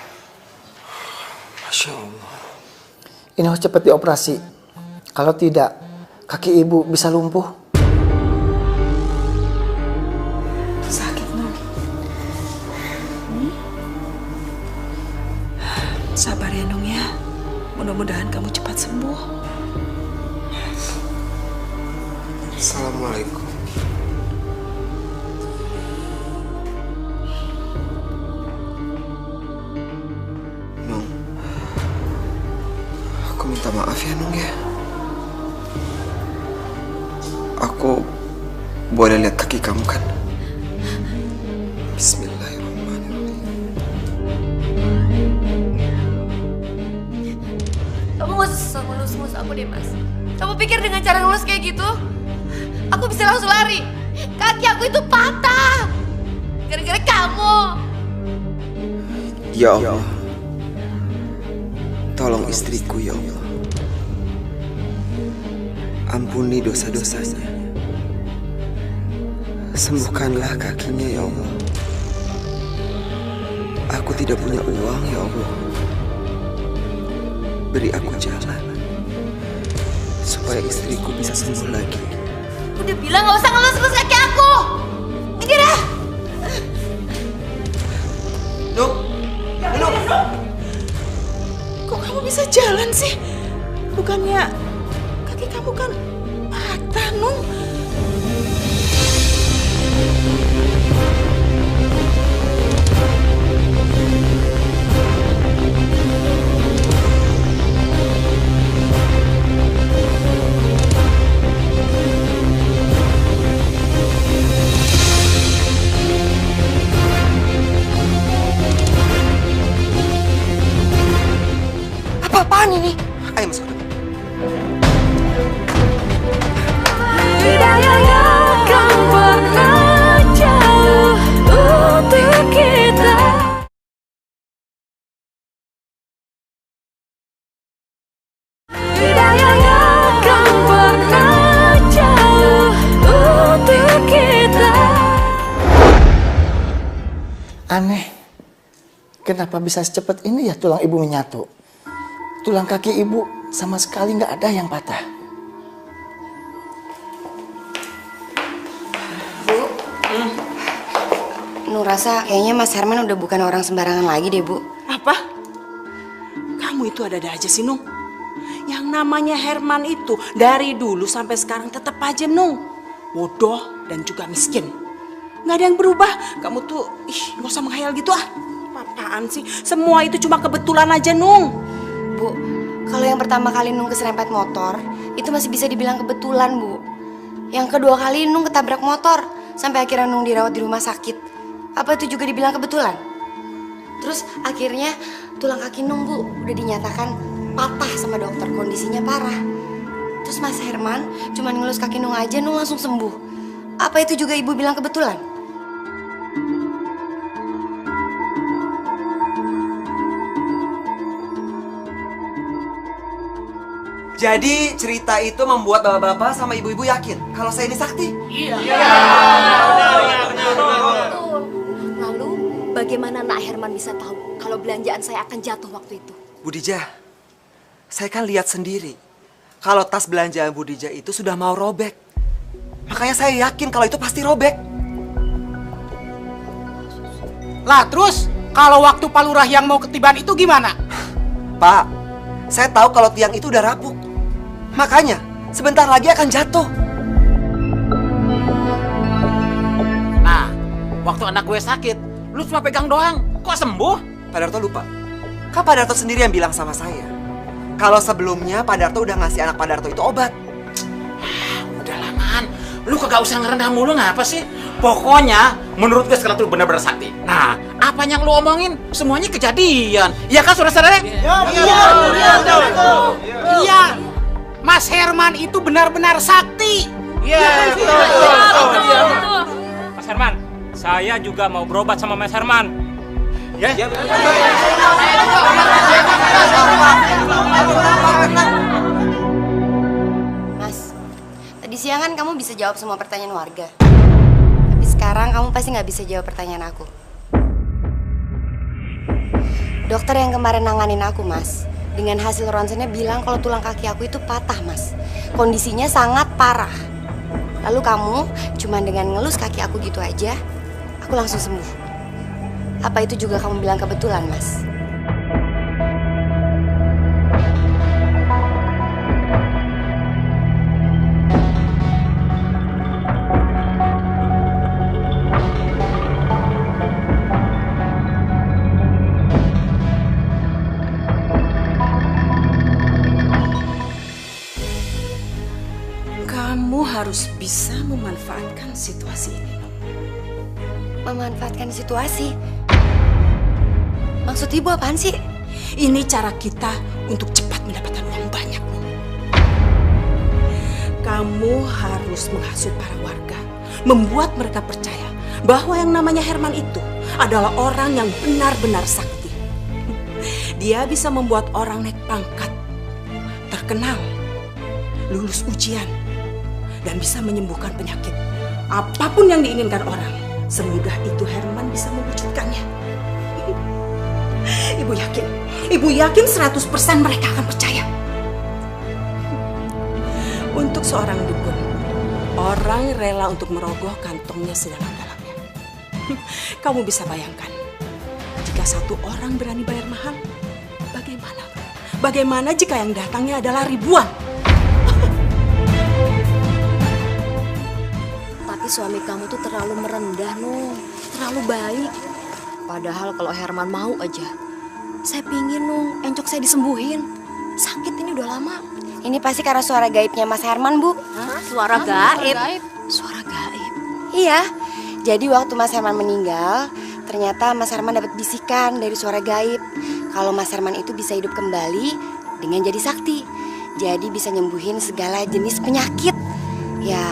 Speaker 1: Masya Allah.
Speaker 9: Ini harus cepat dioperasi. Kalau tidak, kaki ibu bisa lumpuh.
Speaker 3: Sakit, Nung. Sabar ya, Nung ya. Mudah-mudahan kamu cepat sembuh.
Speaker 1: Assalamualaikum. Nung, aku minta maaf ya, Nung ya. Aku Boleh lihat kaki kamu kan? Bismillahirrahmanirrahim.
Speaker 4: Kamu gak usah ngelus-ngelus aku deh, Mas. Kamu pikir dengan cara ngelus kayak gitu, aku bisa langsung lari? Kaki aku itu patah gara-gara kamu.
Speaker 1: Ya Allah, tolong istriku ya Allah. Ampuni dosa-dosanya. Sembuhkanlah kakinya ya Allah. Aku tidak punya uang ya Allah. Beri aku jalan supaya istriku bisa sembuh lagi.
Speaker 4: Udah bilang gak usah ngelus-ngelus kaki aku. Minggir ya.
Speaker 1: Nuk, Nuk.
Speaker 3: Kok kamu bisa jalan sih? Bukannya kaki kamu kan patah, Nung?
Speaker 1: Apa-apaan ini? Ayo masuk ke dalam.
Speaker 13: Aneh, kenapa bisa secepat ini ya tulang ibu menyatu? Tulang kaki ibu sama sekali nggak ada yang patah.
Speaker 4: Bu, Nur rasa kayaknya Mas Herman udah bukan orang sembarangan lagi deh, Bu.
Speaker 3: Apa? Kamu itu ada-ada aja sih, Nung. Yang namanya Herman itu dari dulu sampai sekarang tetap aja, Nung, bodoh dan juga miskin. Nggak ada yang berubah. Kamu tuh, nggak usah menghayal gitu ah. Apaan sih? Semua itu cuma kebetulan aja, Nung.
Speaker 4: Bu, kalau yang pertama kali Nung keserempet motor, itu masih bisa dibilang kebetulan, Bu. Yang kedua kali Nung ketabrak motor, sampai akhirnya Nung dirawat di rumah sakit. Apa itu juga dibilang kebetulan? Terus akhirnya tulang kaki Nung, Bu, udah dinyatakan patah sama dokter, kondisinya parah. Terus Mas Herman cuma ngelus kaki Nung aja, Nung langsung sembuh. Apa itu juga Ibu bilang kebetulan?
Speaker 1: Jadi cerita itu membuat bapak-bapak sama ibu-ibu yakin kalau saya ini sakti?
Speaker 2: Iya. Lalu bagaimana Nak Herman bisa tahu kalau belanjaan saya akan jatuh waktu itu?
Speaker 1: Bu Dija, saya kan lihat sendiri kalau tas belanjaan Bu Dija itu sudah mau robek. Makanya saya yakin kalau itu pasti robek.
Speaker 9: Lah terus kalau waktu Pak Lurah yang mau ketiban itu gimana?
Speaker 1: Pak, saya tahu kalau tiang itu udah rapuh. Makanya sebentar lagi akan jatuh.
Speaker 12: Nah, waktu anak gue sakit, lu cuma pegang doang. Kok sembuh?
Speaker 1: Pak Darto lupa. Kan Pak Darto sendiri yang bilang sama saya kalau sebelumnya Pak Darto udah ngasih anak Pak Darto itu obat.
Speaker 12: Udahlah, Man. Lu kagak usah ngerendah mulu ngapa sih? Pokoknya menurut gue sekarang tuh benar-benar sakti. Nah, apa yang lu omongin semuanya kejadian. Iya kan saudara-saudara?
Speaker 9: Iya. Mas Herman itu benar-benar sakti.
Speaker 12: Iya, betul. Mas Herman, saya juga mau berobat sama Mas Herman. Ya?
Speaker 4: Mas, tadi siang kan kamu bisa jawab semua pertanyaan warga. Tapi sekarang kamu pasti nggak bisa jawab pertanyaan aku. Dokter yang kemarin nanganin aku, Mas, dengan hasil ronsennya bilang kalau tulang kaki aku itu patah, Mas. Kondisinya sangat parah. Lalu kamu cuma dengan ngelus kaki aku gitu aja, aku langsung sembuh. Apa itu juga kamu bilang kebetulan, Mas?
Speaker 3: Kamu harus bisa bisa memanfaatkan situasi ini.
Speaker 4: Memanfaatkan situasi? Maksud ibu apaan sih?
Speaker 3: Ini cara kita untuk cepat mendapatkan uang banyak. Kamu harus menghasut para warga, membuat mereka percaya bahwa yang namanya Herman itu adalah orang yang benar-benar sakti. Dia bisa membuat orang naik pangkat, terkenal, lulus ujian, dan bisa menyembuhkan penyakit. Apapun yang diinginkan orang, semudah itu Herman bisa mewujudkannya. Ibu yakin 100% mereka akan percaya. Untuk seorang dukun, orang rela untuk merogoh kantongnya sedalam-dalamnya. Kamu bisa bayangkan, jika satu orang berani bayar mahal, bagaimana? Bagaimana jika yang datangnya adalah ribuan?
Speaker 14: Tapi suami kamu tuh terlalu merendah, Nung. Terlalu baik. Padahal kalau Herman mau aja, saya pingin, Nung, encok saya disembuhin. Sakit ini udah lama.
Speaker 4: Ini pasti karena suara gaibnya Mas Herman, Bu.
Speaker 14: Hah? Suara gaib?
Speaker 4: Suara gaib? Iya. Jadi waktu Mas Herman meninggal, ternyata Mas Herman dapat bisikan dari suara gaib. Kalau Mas Herman itu bisa hidup kembali dengan jadi sakti. Jadi bisa nyembuhin segala jenis penyakit. Ya,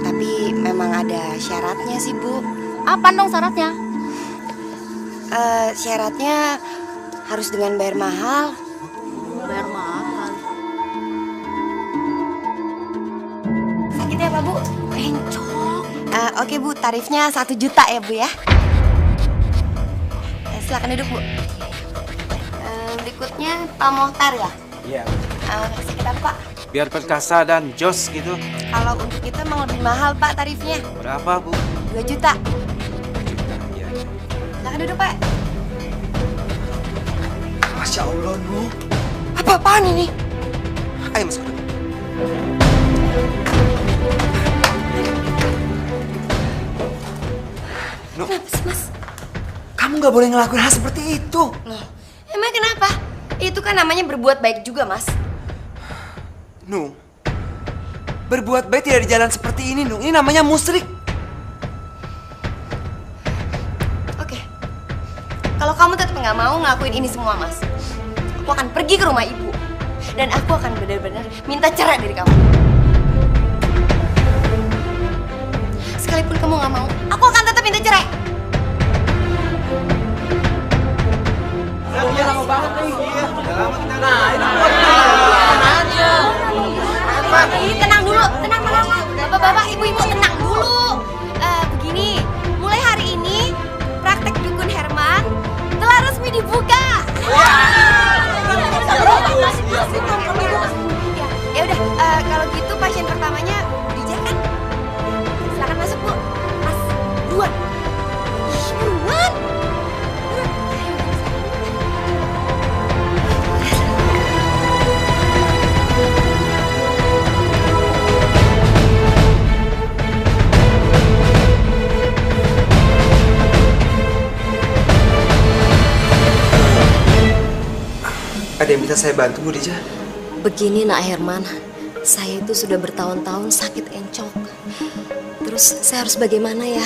Speaker 4: tapi memang ada syaratnya sih, Bu.
Speaker 14: Apa dong syaratnya?
Speaker 4: Syaratnya harus dengan bayar mahal.
Speaker 14: Bayar mahal?
Speaker 4: Sakit ya, Pak, Bu? Encok. Oke, Bu, tarifnya 1 juta ya, Bu ya. Silakan duduk, Bu. Berikutnya Pak Mohtar ya?
Speaker 15: Iya.
Speaker 4: Kasih kita, Pak.
Speaker 15: Biar perkasa dan jos gitu.
Speaker 4: Kalau untuk kita emang lebih mahal, Pak, tarifnya.
Speaker 15: Berapa, Bu?
Speaker 4: 2 juta.
Speaker 15: 2 juta, iya.
Speaker 4: Silakan duduk, Pak.
Speaker 1: Masya Allah, Nu.
Speaker 4: Apa-apaan ini?
Speaker 1: Ayo masuk dulu. Nu,
Speaker 4: Mas?
Speaker 1: kamu nggak boleh ngelakuin hal seperti itu.
Speaker 4: Loh, emang kenapa? Itu kan namanya berbuat baik juga, Mas.
Speaker 1: Nu, berbuat baik tidak di jalan seperti ini, Nu. Ini namanya musyrik.
Speaker 4: Oke. Kalau kamu tetap nggak mau ngelakuin ini semua, Mas, aku akan pergi ke rumah ibu. Dan aku akan benar-benar minta cerai dari kamu. Sekalipun kamu nggak mau, aku akan tetap minta cerai.
Speaker 1: Lama banget nih.
Speaker 4: Tenang dulu, tenang. Bapak-bapak, ibu-ibu tenang dulu. Begini, mulai hari ini praktek dukun Herman telah resmi dibuka. Ya udah, kalau gitu pasien pertamanya Dija kan? Silakan masuk, Bu. Mas, buruan. Buruan.
Speaker 1: Ada yang bisa saya bantu, Bu Dija?
Speaker 14: Begini, Nak Herman. Saya itu sudah bertahun-tahun sakit encok. Terus saya harus bagaimana ya?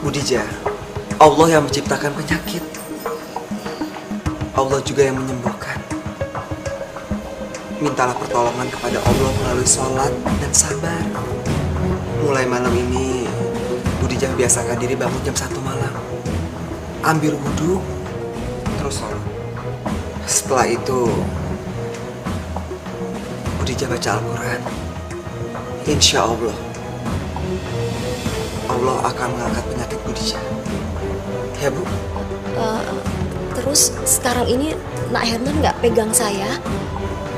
Speaker 1: Bu Dija, Allah yang menciptakan penyakit. Allah juga yang menyembuhkan. Mintalah pertolongan kepada Allah melalui sholat dan sabar. Mulai malam ini, Bu Dija biasakan diri bangun jam 1 malam. Ambil wudhu, terus sholat. Setelah itu, Bu Dija baca Al-Quran. Insya Allah, Allah akan mengangkat penyakit Bu Dija. Ya, Bu?
Speaker 14: Terus sekarang ini Nak Herman nggak pegang saya,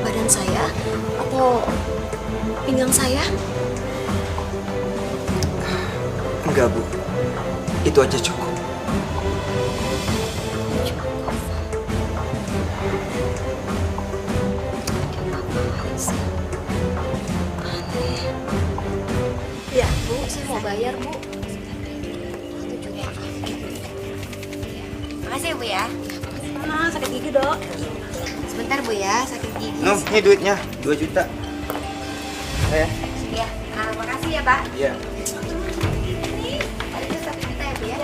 Speaker 14: badan saya, atau pinggang saya?
Speaker 1: Enggak, Bu. Itu aja cukup.
Speaker 14: Ya, Bu, saya mau bayar, Bu.
Speaker 4: Makasih, Bu ya.
Speaker 14: Sakit gigi, Dok.
Speaker 4: Sebentar, Bu ya, sakit gigi.
Speaker 10: Nuh, ini duitnya 2 juta.
Speaker 4: Ya, Terima kasih ya, Pak.
Speaker 15: Iya.
Speaker 4: Ini ada jus 1 juta ya, Bu ya?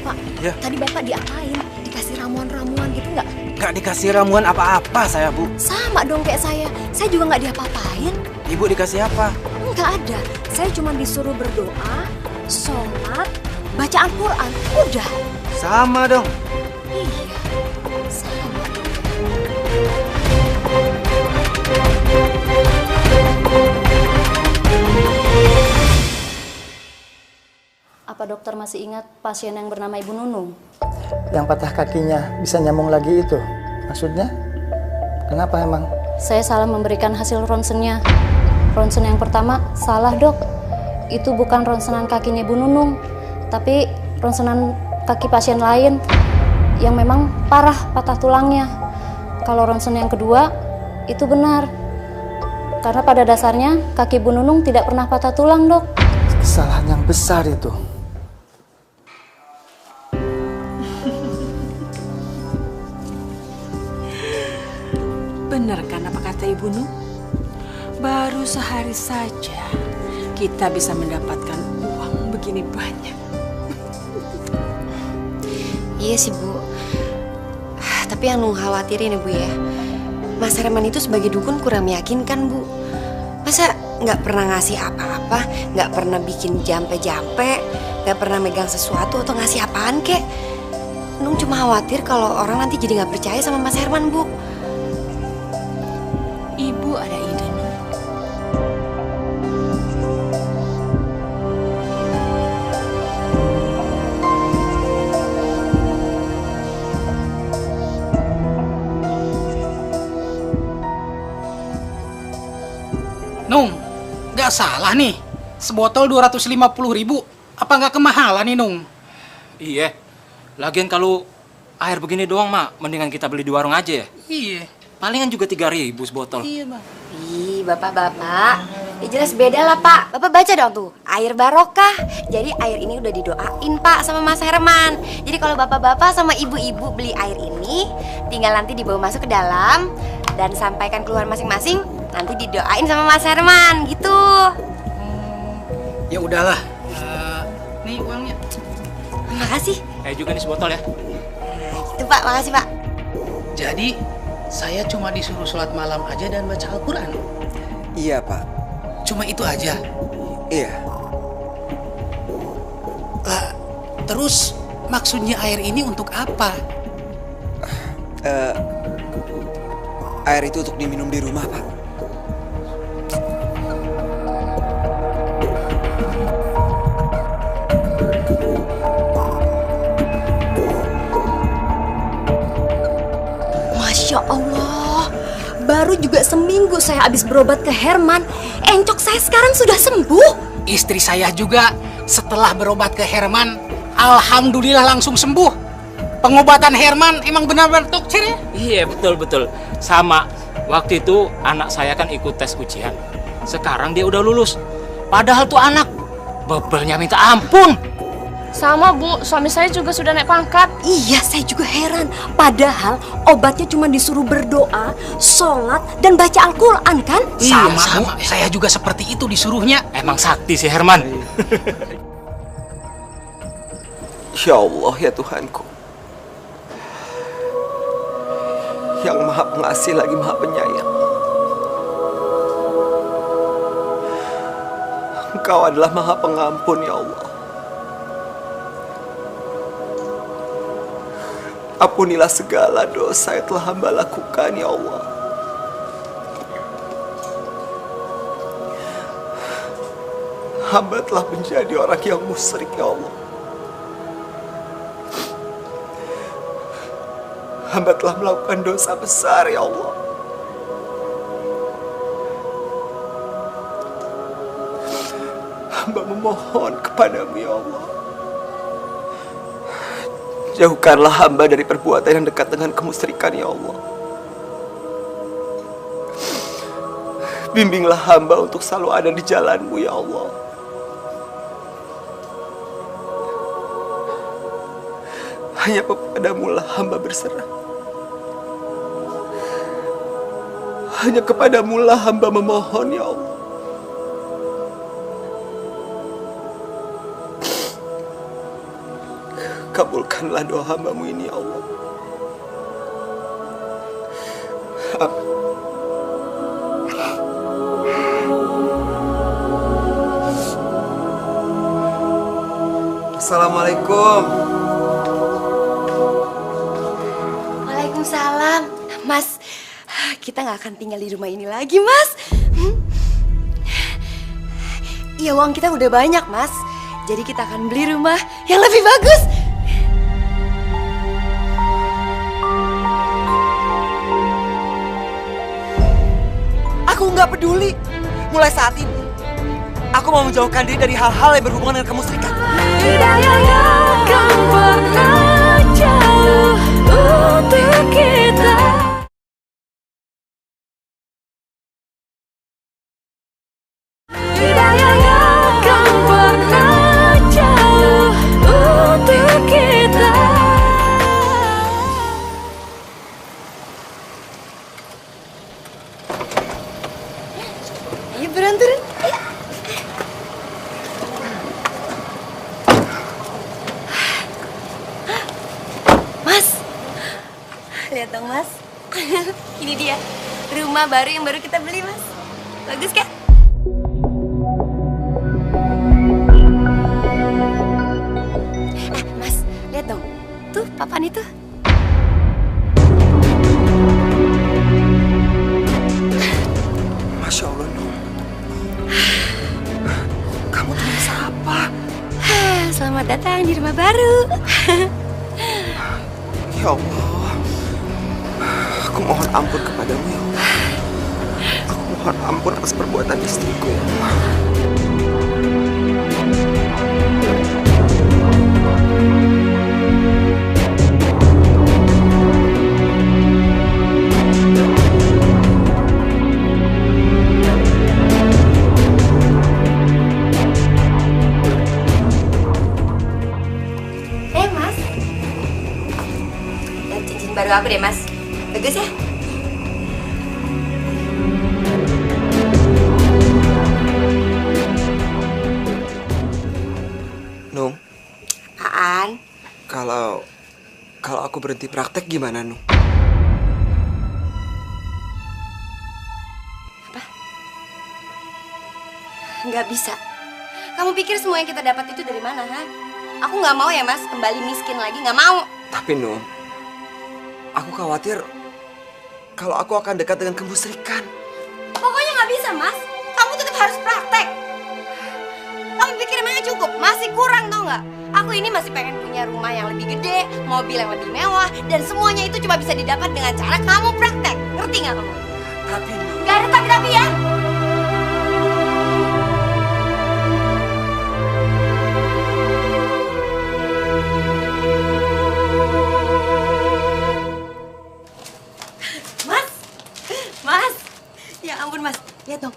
Speaker 14: Pak,
Speaker 15: Ya.
Speaker 14: tadi Bapak diapain? Dikasih ramuan-ramuan gitu nggak?
Speaker 15: Nggak dikasih ramuan apa-apa saya, Bu.
Speaker 14: Sama dong kayak saya juga nggak diapa-apain.
Speaker 15: Ibu dikasih apa?
Speaker 14: Nggak ada, saya cuma disuruh berdoa, sholat, baca Al-Quran, udah.
Speaker 15: Sama dong.
Speaker 14: Iya, sama.
Speaker 7: Apa dokter masih ingat pasien yang bernama Ibu Nunung?
Speaker 13: Yang patah kakinya bisa nyambung lagi itu. Maksudnya? Kenapa emang?
Speaker 7: Saya salah memberikan hasil ronsennya. Ronsen yang pertama salah, Dok. Itu bukan ronsenan kakinya Ibu Nunung, tapi ronsenan kaki pasien lain yang memang parah patah tulangnya. Kalau ronsen yang kedua itu benar. Karena pada dasarnya kaki Ibu Nunung tidak pernah patah tulang, Dok.
Speaker 13: Kesalahan yang besar itu.
Speaker 3: Benar kan apa kata Ibu Nun? Baru sehari saja kita bisa mendapatkan uang begini banyak.
Speaker 4: Iya sih, Bu. Tapi yang Nung khawatirin ya, Bu ya. Mas Herman itu sebagai dukun kurang meyakinkan, Bu. Masa nggak pernah ngasih apa-apa, nggak pernah bikin jampe-jampe, nggak pernah megang sesuatu atau ngasih apaan kek. Nung cuma khawatir kalau orang nanti jadi nggak percaya sama Mas Herman, Bu.
Speaker 3: Ibu ada ide, Nun.
Speaker 9: Nung, nggak salah nih. Sebotol 250.000. Apa nggak kemahalan nih, Nung?
Speaker 12: Iya. Lagian kalau air begini doang, Mak, mendingan kita beli di warung aja ya.
Speaker 9: Iya.
Speaker 12: Palingan juga 3.000 sebotol.
Speaker 9: Iya, Bang.
Speaker 4: Ih, Bapak-bapak. Ya jelas beda lah, Pak. Bapak baca dong tuh. Air barokah. Jadi air ini udah didoain, Pak, sama Mas Herman. Jadi kalau bapak-bapak sama ibu-ibu beli air ini, tinggal nanti dibawa masuk ke dalam dan sampaikan keluhan masing-masing. Nanti didoain sama Mas Herman, gitu.
Speaker 9: Ya udahlah. Nih uangnya.
Speaker 4: Terima kasih.
Speaker 12: Kayak juga nih sebotol ya.
Speaker 4: Itu, Pak. Makasih, Pak.
Speaker 9: Jadi, saya cuma disuruh sholat malam aja dan baca Al-Quran.
Speaker 15: Iya, Pak.
Speaker 9: Cuma itu aja.
Speaker 15: Iya.
Speaker 9: Lah, terus maksudnya air ini untuk apa?
Speaker 15: Air itu untuk diminum di rumah, Pak.
Speaker 14: Masya Allah, baru juga seminggu saya habis berobat ke Herman, encok saya sekarang sudah sembuh.
Speaker 9: Istri saya juga setelah berobat ke Herman, alhamdulillah langsung sembuh. Pengobatan Herman emang benar-benar tokcer ya?
Speaker 12: Iya, betul-betul. Sama, waktu itu anak saya kan ikut tes ujian. Sekarang dia udah lulus. Padahal tuh anak bebelnya minta ampun.
Speaker 2: Sama, Bu, suami saya juga sudah naik pangkat.
Speaker 14: Iya, saya juga heran. Padahal obatnya cuma disuruh berdoa, sholat, dan baca Al-Quran kan?
Speaker 9: Sama. Saya juga seperti itu disuruhnya.
Speaker 12: Emang sakti si Herman.
Speaker 15: Ya Allah, ya Tuhanku. Yang Maha Pengasih lagi Maha Penyayang. Engkau adalah Maha Pengampun, ya Allah. Ampunilah segala dosa yang telah hamba lakukan, ya Allah. Hamba telah menjadi orang yang musyrik, ya Allah. Hamba telah melakukan dosa besar, ya Allah. Hamba memohon kepadamu, ya Allah. Jauhkanlah hamba dari perbuatan yang dekat dengan kemusyrikan, ya Allah. Bimbinglah hamba untuk selalu ada di jalan-Mu, ya Allah. Hanya kepadamu lah hamba berserah. Hanya kepadamu lah hamba memohon, ya Allah. Kabulkanlah doa hamba-Mu ini, ya Allah. Assalamualaikum.
Speaker 4: Waalaikumsalam. Mas, kita nggak akan tinggal di rumah ini lagi, Mas. Iya, uang kita udah banyak, Mas. Jadi kita akan beli rumah yang lebih bagus.
Speaker 1: Aku nggak peduli. Mulai saat ini, aku mau menjauhkan diri dari hal-hal yang berhubungan dengan kemusyrikan.
Speaker 2: Hidayahnya akan pernah jauh untuk kita. Hidayahnya akan pernah jauh untuk kita.
Speaker 4: Ayo buruan turun. Mas, lihat dong, Mas. Ini dia rumah baru yang baru kita beli, Mas. Bagus kan? Mas, lihat dong. Tuh, papan itu.
Speaker 15: Masya Allah, Nur. Kamu tuh bisa apa?
Speaker 4: Selamat datang di rumah baru.
Speaker 15: Ya Allah, aku mohon ampun kepadamu, ya Allah. Aku mohon ampun atas perbuatan istriku, ya Allah.
Speaker 4: Mas. Lihat cincin baru aku deh, Mas. Bagus ya?
Speaker 15: Nung,
Speaker 4: Apaan?
Speaker 15: kalau aku berhenti praktek gimana, Nung?
Speaker 4: Nggak bisa. Kamu pikir semua yang kita dapat itu dari mana, ha? Aku nggak mau ya, Mas, kembali miskin lagi. Nggak mau.
Speaker 15: Tapi, Nung, aku khawatir kalau aku akan dekat dengan kemusyrikan.
Speaker 4: Pokoknya nggak bisa, Mas. Kamu tetap harus praktek. Kamu pikir emangnya cukup? Masih kurang, tau nggak? Aku ini masih pengen punya rumah yang lebih gede, mobil yang lebih mewah, dan semuanya itu cuma bisa didapat dengan cara kamu praktek. Ngerti nggak kamu?
Speaker 15: Tapi,
Speaker 4: nggak ada tapi ya. Mas, ya ampun, Mas, lihat dong,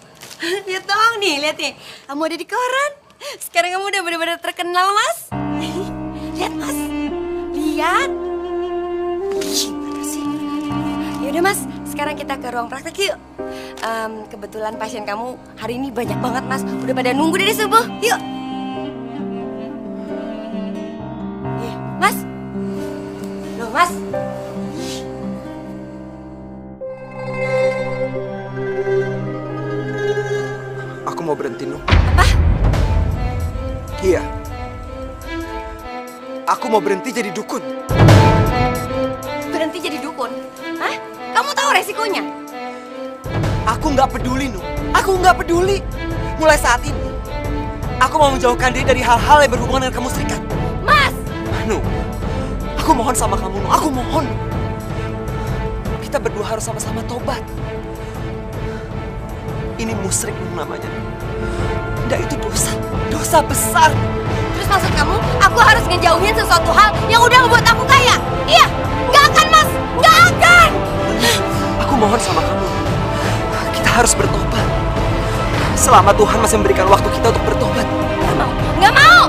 Speaker 4: lihat dong nih, lihat nih, kamu ada di koran. Sekarang kamu udah benar-benar terkenal, Mas. Lihat, Mas, lihat. Gimana sih? Yaudah, Mas, sekarang kita ke ruang praktek yuk. Kebetulan pasien kamu hari ini banyak banget, Mas. Udah pada nunggu dari subuh. Yuk. Mas, loh, Mas.
Speaker 15: Aku mau berhenti, Nung.
Speaker 4: Apa?
Speaker 15: Iya. Aku mau berhenti jadi dukun.
Speaker 4: Berhenti jadi dukun? Hah? Kamu tahu resikonya?
Speaker 1: Aku nggak peduli, Nung. Aku nggak peduli. Mulai saat ini, aku mau menjauhkan diri dari hal-hal yang berhubungan dengan kemusyrikan.
Speaker 4: Mas!
Speaker 1: Nung, aku mohon sama kamu, Nung. Aku mohon. Kita berdua harus sama-sama tobat. Ini musyrik, Nung, namanya. Dan itu dosa. Dosa besar.
Speaker 4: Terus maksud kamu, aku harus ngejauhin sesuatu hal yang udah ngebuat aku kaya? Iya, nggak akan, Mas, nggak akan.
Speaker 1: Aku mohon sama kamu, kita harus bertobat. Selama Tuhan masih memberikan waktu kita untuk bertobat.
Speaker 4: Nggak mau, nggak mau.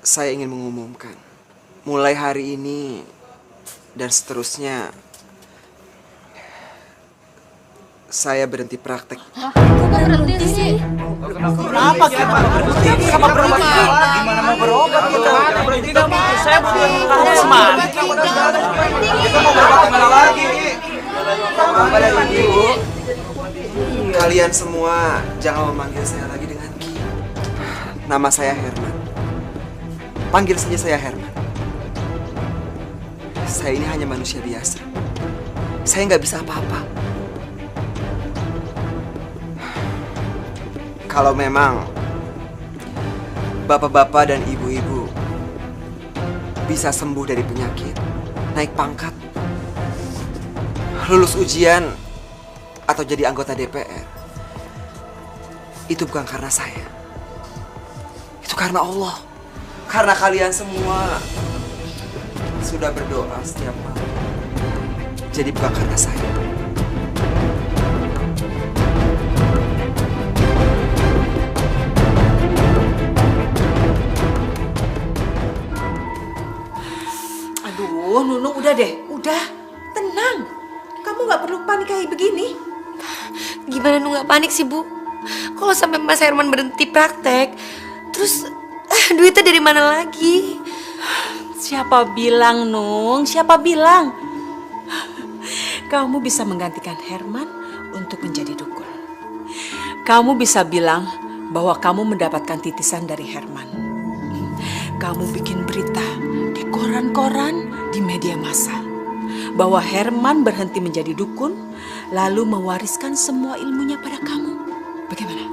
Speaker 15: saya ingin mengumumkan, mulai hari ini dan seterusnya, saya berhenti praktek.
Speaker 14: Hah? Kok berhenti sih?
Speaker 1: Kenapa kita berhenti? Kenapa berobat? Gimana mau berobat kita? Berhenti nggak mungkin. Saya butuh semangat.
Speaker 15: Kita mau berobat kemana lagi? Bapak dan Ibu, kalian semua jangan memanggil saya lagi dengan Ki. Nama saya Herman. Panggil saja saya Herman. Saya ini hanya manusia biasa. Saya nggak bisa apa-apa. Kalau memang bapak-bapak dan ibu-ibu bisa sembuh dari penyakit, naik pangkat, lulus ujian, atau jadi anggota DPR, itu bukan karena saya. Itu karena Allah. Karena kalian semua sudah berdoa setiap malam. Jadi bukan karena saya.
Speaker 3: Aduh, Nunung udah deh, udah. Tenang. Kamu nggak perlu panik kayak begini.
Speaker 4: Gimana Nung nggak panik sih, Bu? Kalau sampai Mas Herman berhenti praktek, terus duitnya dari mana lagi?
Speaker 3: Siapa bilang, Nung? Siapa bilang? Kamu bisa menggantikan Herman untuk menjadi dukun. Kamu bisa bilang bahwa kamu mendapatkan titisan dari Herman. Kamu bikin berita di koran-koran, di media massa, bahwa Herman berhenti menjadi dukun, lalu mewariskan semua ilmunya pada kamu. Bagaimana?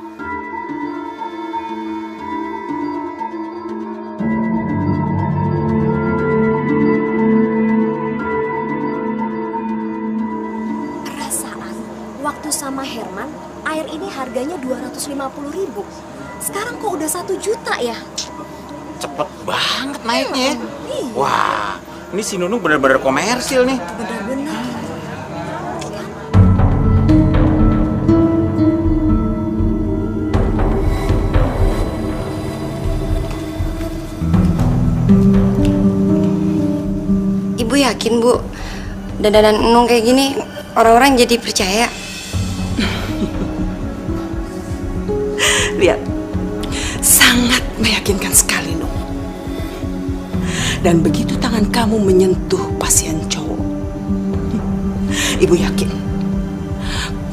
Speaker 14: Perasaan waktu sama Herman, air ini harganya 250.000. Sekarang kok udah 1 juta ya?
Speaker 10: Cepet banget naiknya.
Speaker 14: Iya.
Speaker 10: Wah, ini si Nunung bener-bener komersil nih.
Speaker 14: Bener-bener.
Speaker 4: Ibu yakin, Bu, dandanan Nung kayak gini orang-orang jadi percaya?
Speaker 3: Lihat, sangat meyakinkan sekali, Nung. Dan begitu tangan kamu menyentuh pasien cowok, Ibu yakin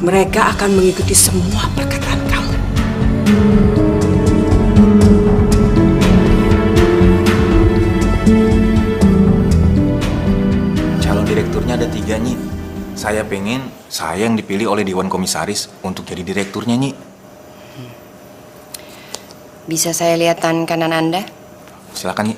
Speaker 3: mereka akan mengikuti semua perkataan kamu.
Speaker 5: Calon direkturnya ada 3, Nyi. Saya pengen saya yang dipilih oleh Dewan Komisaris untuk jadi direkturnya, Nyi.
Speaker 4: Bisa saya lihat tangan kanan Anda?
Speaker 5: Silakan, Nyi.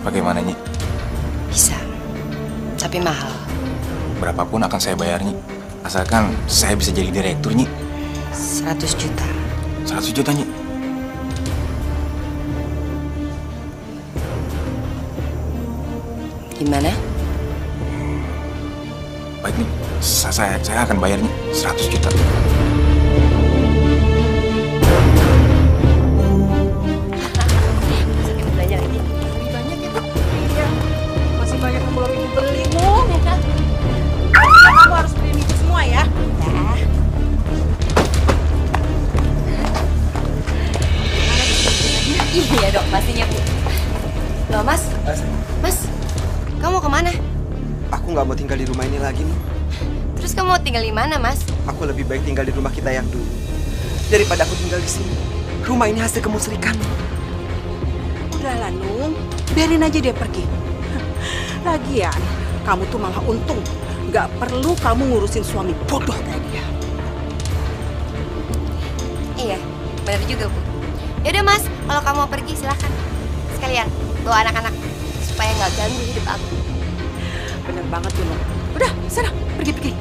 Speaker 5: Bagaimana, Nyi?
Speaker 4: Bisa, tapi mahal.
Speaker 5: Berapapun akan saya bayar, Nyi. Asalkan saya bisa jadi direktur, Nyi.
Speaker 4: 100 juta.
Speaker 5: 100 juta, Nyi.
Speaker 4: Gimana?
Speaker 5: Baik, Nyi. Saya akan bayar, Nyi. 100 juta.
Speaker 4: Belajar lagi.
Speaker 3: Lebih banyak ya, Bu? Iya. Masih banyak yang belum Ibu beli, Nung. Kamu harus beli itu semua ya.
Speaker 4: Iya dok, pastinya Bu. Loh Mas, Mas, kamu mau kemana?
Speaker 15: Aku nggak mau tinggal di rumah ini lagi, Nung.
Speaker 4: Terus kamu mau tinggal di mana, Mas?
Speaker 15: Aku lebih baik tinggal di rumah kita yang dulu daripada aku tinggal di sini. Rumah ini hasil kemusrikan.
Speaker 3: Udahlah, Nung. Biarin aja dia pergi. Lagian, kamu tuh malah untung. Gak perlu kamu ngurusin suami bodoh kayak dia.
Speaker 4: Iya, benar juga Bu. Yaudah Mas, kalau kamu mau pergi silahkan. Sekalian bawa anak-anak supaya nggak ganggu hidup aku.
Speaker 3: Bener banget tuh, Nung. Udah, sana, pergi-pergi.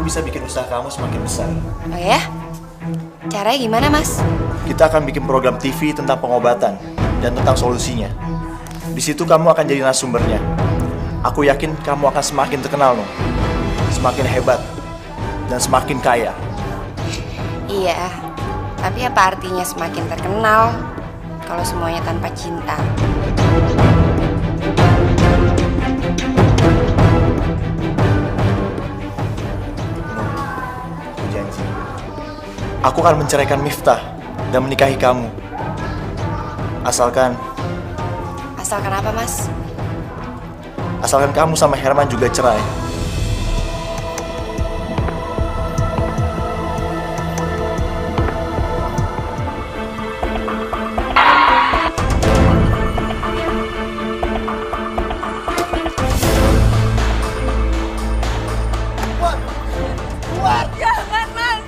Speaker 5: aku bisa bikin usaha kamu semakin besar.
Speaker 4: Oh ya? Caranya gimana, Mas?
Speaker 5: Kita akan bikin program TV tentang pengobatan dan tentang solusinya. Di situ kamu akan jadi narasumbernya. Aku yakin kamu akan semakin terkenal, Nung. Semakin hebat dan semakin kaya.
Speaker 4: Iya, tapi apa artinya semakin terkenal kalau semuanya tanpa cinta?
Speaker 5: Aku janji, aku akan menceraikan Miftah dan menikahi kamu. Asalkan
Speaker 4: apa, Mas?
Speaker 5: Asalkan kamu sama Herman juga cerai.
Speaker 2: Jangan, Mas.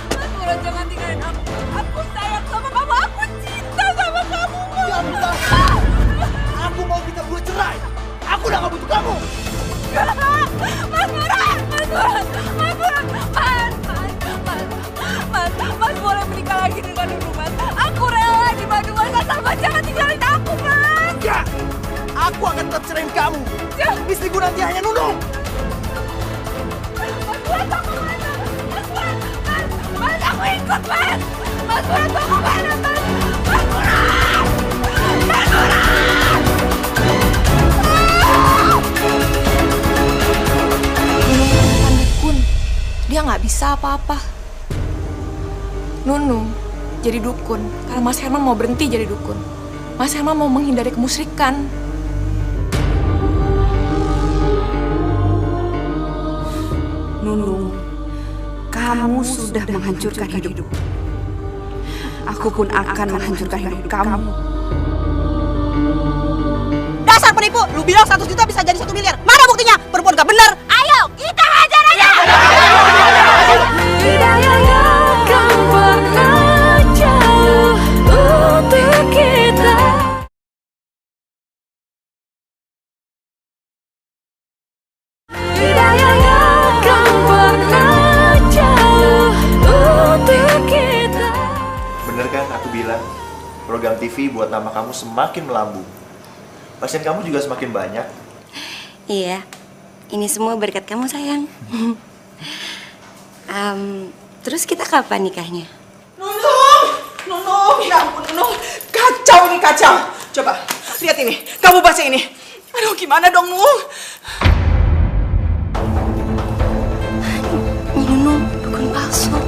Speaker 2: Mas Murad, jangan tinggalin aku. Aku sayang sama kamu. Aku cinta sama kamu, Mas.
Speaker 1: Aku mau kita berdua cerai. Aku udah gak butuh kamu.
Speaker 2: Mas Murad, Mas boleh menikah lagi dengan Nunung, Mas. Aku rela dibantu Mas, asal Mas jangan tinggalin aku, Mas.
Speaker 1: Enggak, aku akan tetap ceraiin kamu. Istriku nanti hanya Nunung.
Speaker 2: Mas Murad, aku mana? Mas, aku ikut, Mas. Mas Murad, aku mana, Mas? Mas Murad! Mas Murad!
Speaker 8: Nunung dukun, dia nggak bisa apa-apa. Nunung jadi dukun karena Mas Herman mau berhenti jadi dukun. Mas Herman mau menghindari kemusyrikan.
Speaker 3: Nunung, kamu sudah menghancurkan hidup. Aku pun akan menghancurkan hidup kamu.
Speaker 16: Dasar penipu, lu bilang 100 juta bisa jadi 1 miliar. Mana buktinya? Perempuan gak bener. Ayo, kita hajar aja.
Speaker 5: Bener kan aku bilang, program TV buat nama kamu semakin melambung. Pasien kamu juga semakin banyak.
Speaker 4: Iya, ini semua berkat kamu, sayang. Terus kita kapan nikahnya?
Speaker 16: Nunung, ya ampun Nunung. Kacau ini, kacau. Coba, lihat ini. Kamu baca ini. Aduh, gimana dong, Nung?
Speaker 4: Nunung, dukun palsu.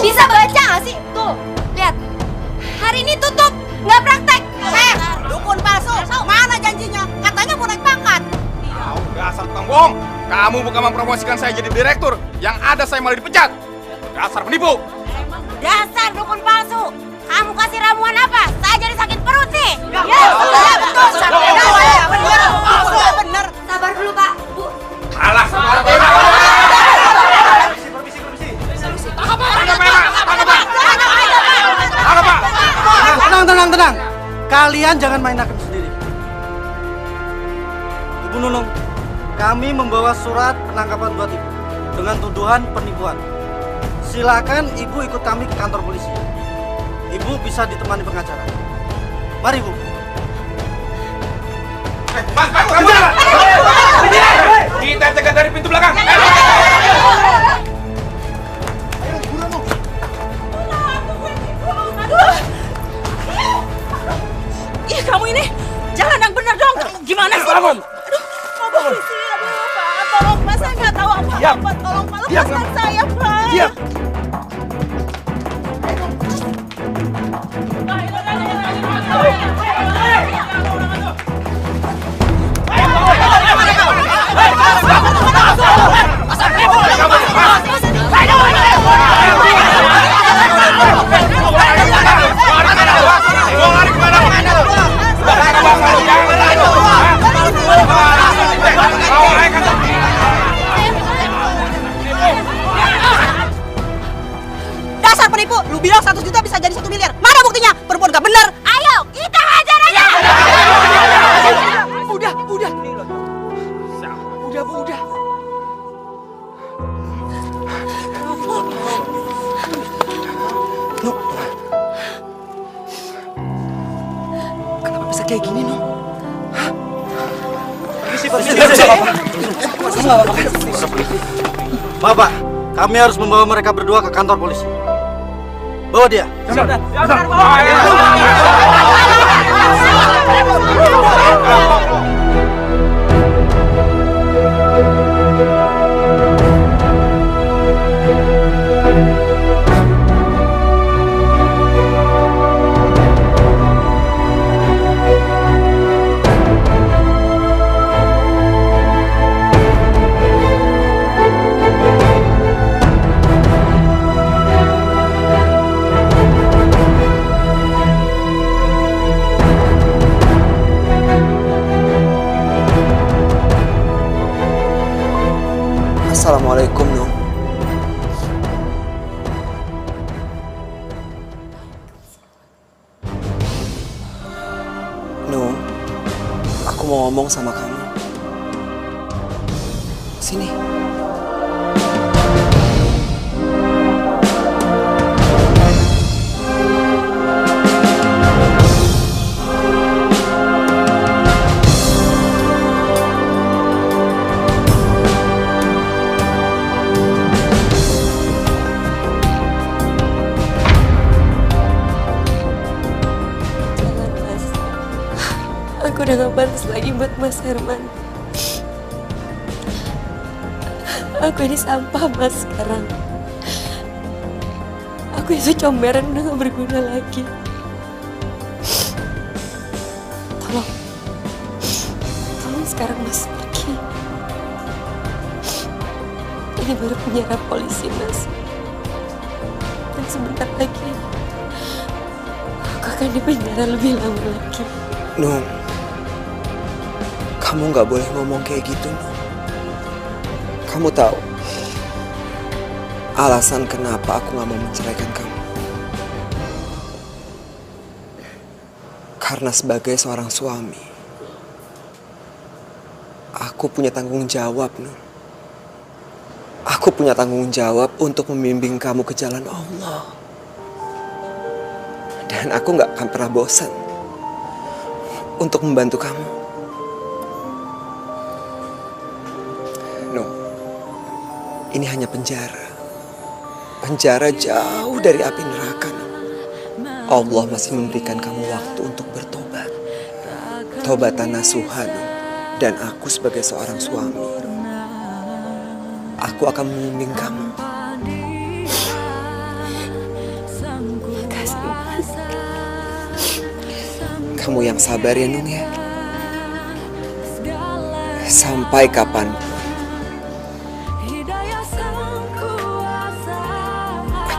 Speaker 4: Bisa baca nggak sih? Tuh, lihat. Hari ini tutup, nggak praktek.
Speaker 16: Dukun palsu. Mana janjinya? Katanya mau naik pangkat.
Speaker 17: Dasar tukang bohong. Kamu bukan mempromosikan saya jadi direktur. Yang ada saya malah dipecat. Dasar penipu.
Speaker 16: Dasar dukun palsu. Kamu kasih ramuan apa? Saya jadi sakit perut nih.
Speaker 2: Ya,
Speaker 16: betul. Bener.
Speaker 4: Sabar dulu, Pak. Bu.
Speaker 17: Alah,
Speaker 18: Tenang. Kalian jangan main hakim sendiri. Ibu Nunung, kami membawa surat penangkapan buat Ibu dengan tuduhan penipuan. Silakan Ibu ikut kami ke kantor polisi. Ibu bisa ditemani pengacara. Mari, Bu.
Speaker 17: Kita cegat dari pintu belakang.
Speaker 16: Ih, kamu ini jalan yang bener dong. Gimana sih? Aduh, mau polisi. Aduh, Pak, tolong Pak, saya nggak tahu apa-apa. Tolong Pak, lepaskan saya, Pak. Dasar penipu, lu bilang 100 juta bisa jadi 1 miliar. Mana buktinya? Perempuan gak bener. Ayo, kita hajar aja.
Speaker 1: Udah. Udah, Bu, udah. Nuk. Kenapa bisa kayak gini, Nuk?
Speaker 18: Bapak, kami harus membawa mereka berdua ke kantor polisi. Bawa dia.
Speaker 15: Assalamualaikum, Nung. Nung, aku mau ngomong sama kamu. Sini.
Speaker 3: Aku udah gak pantas lagi buat Mas Herman. Aku ini sampah, Mas, sekarang. Aku itu comberan udah gak berguna lagi. Tolong sekarang Mas pergi. Ini baru penjara polisi, Mas. Dan sebentar lagi aku akan dipenjara lebih lama lagi.
Speaker 15: Nung, kamu nggak boleh ngomong kayak gitu, Nung. Kamu tahu alasan kenapa aku nggak mau menceraikan kamu? Karena sebagai seorang suami, aku punya tanggung jawab, Nung. Aku punya tanggung jawab untuk membimbing kamu ke jalan Allah. Dan aku nggak akan pernah bosan untuk membantu kamu. No, ini hanya penjara. Penjara jauh dari api neraka. No. Allah masih memberikan kamu waktu untuk bertobat. Tobatan nasuha, no. Dan aku sebagai seorang suami, aku akan membimbing kamu.
Speaker 3: Makasih, Mas.
Speaker 15: Kamu yang sabar ya, Nung ya. Sampai kapanpun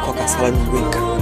Speaker 15: aku akan selalu nungguin kamu.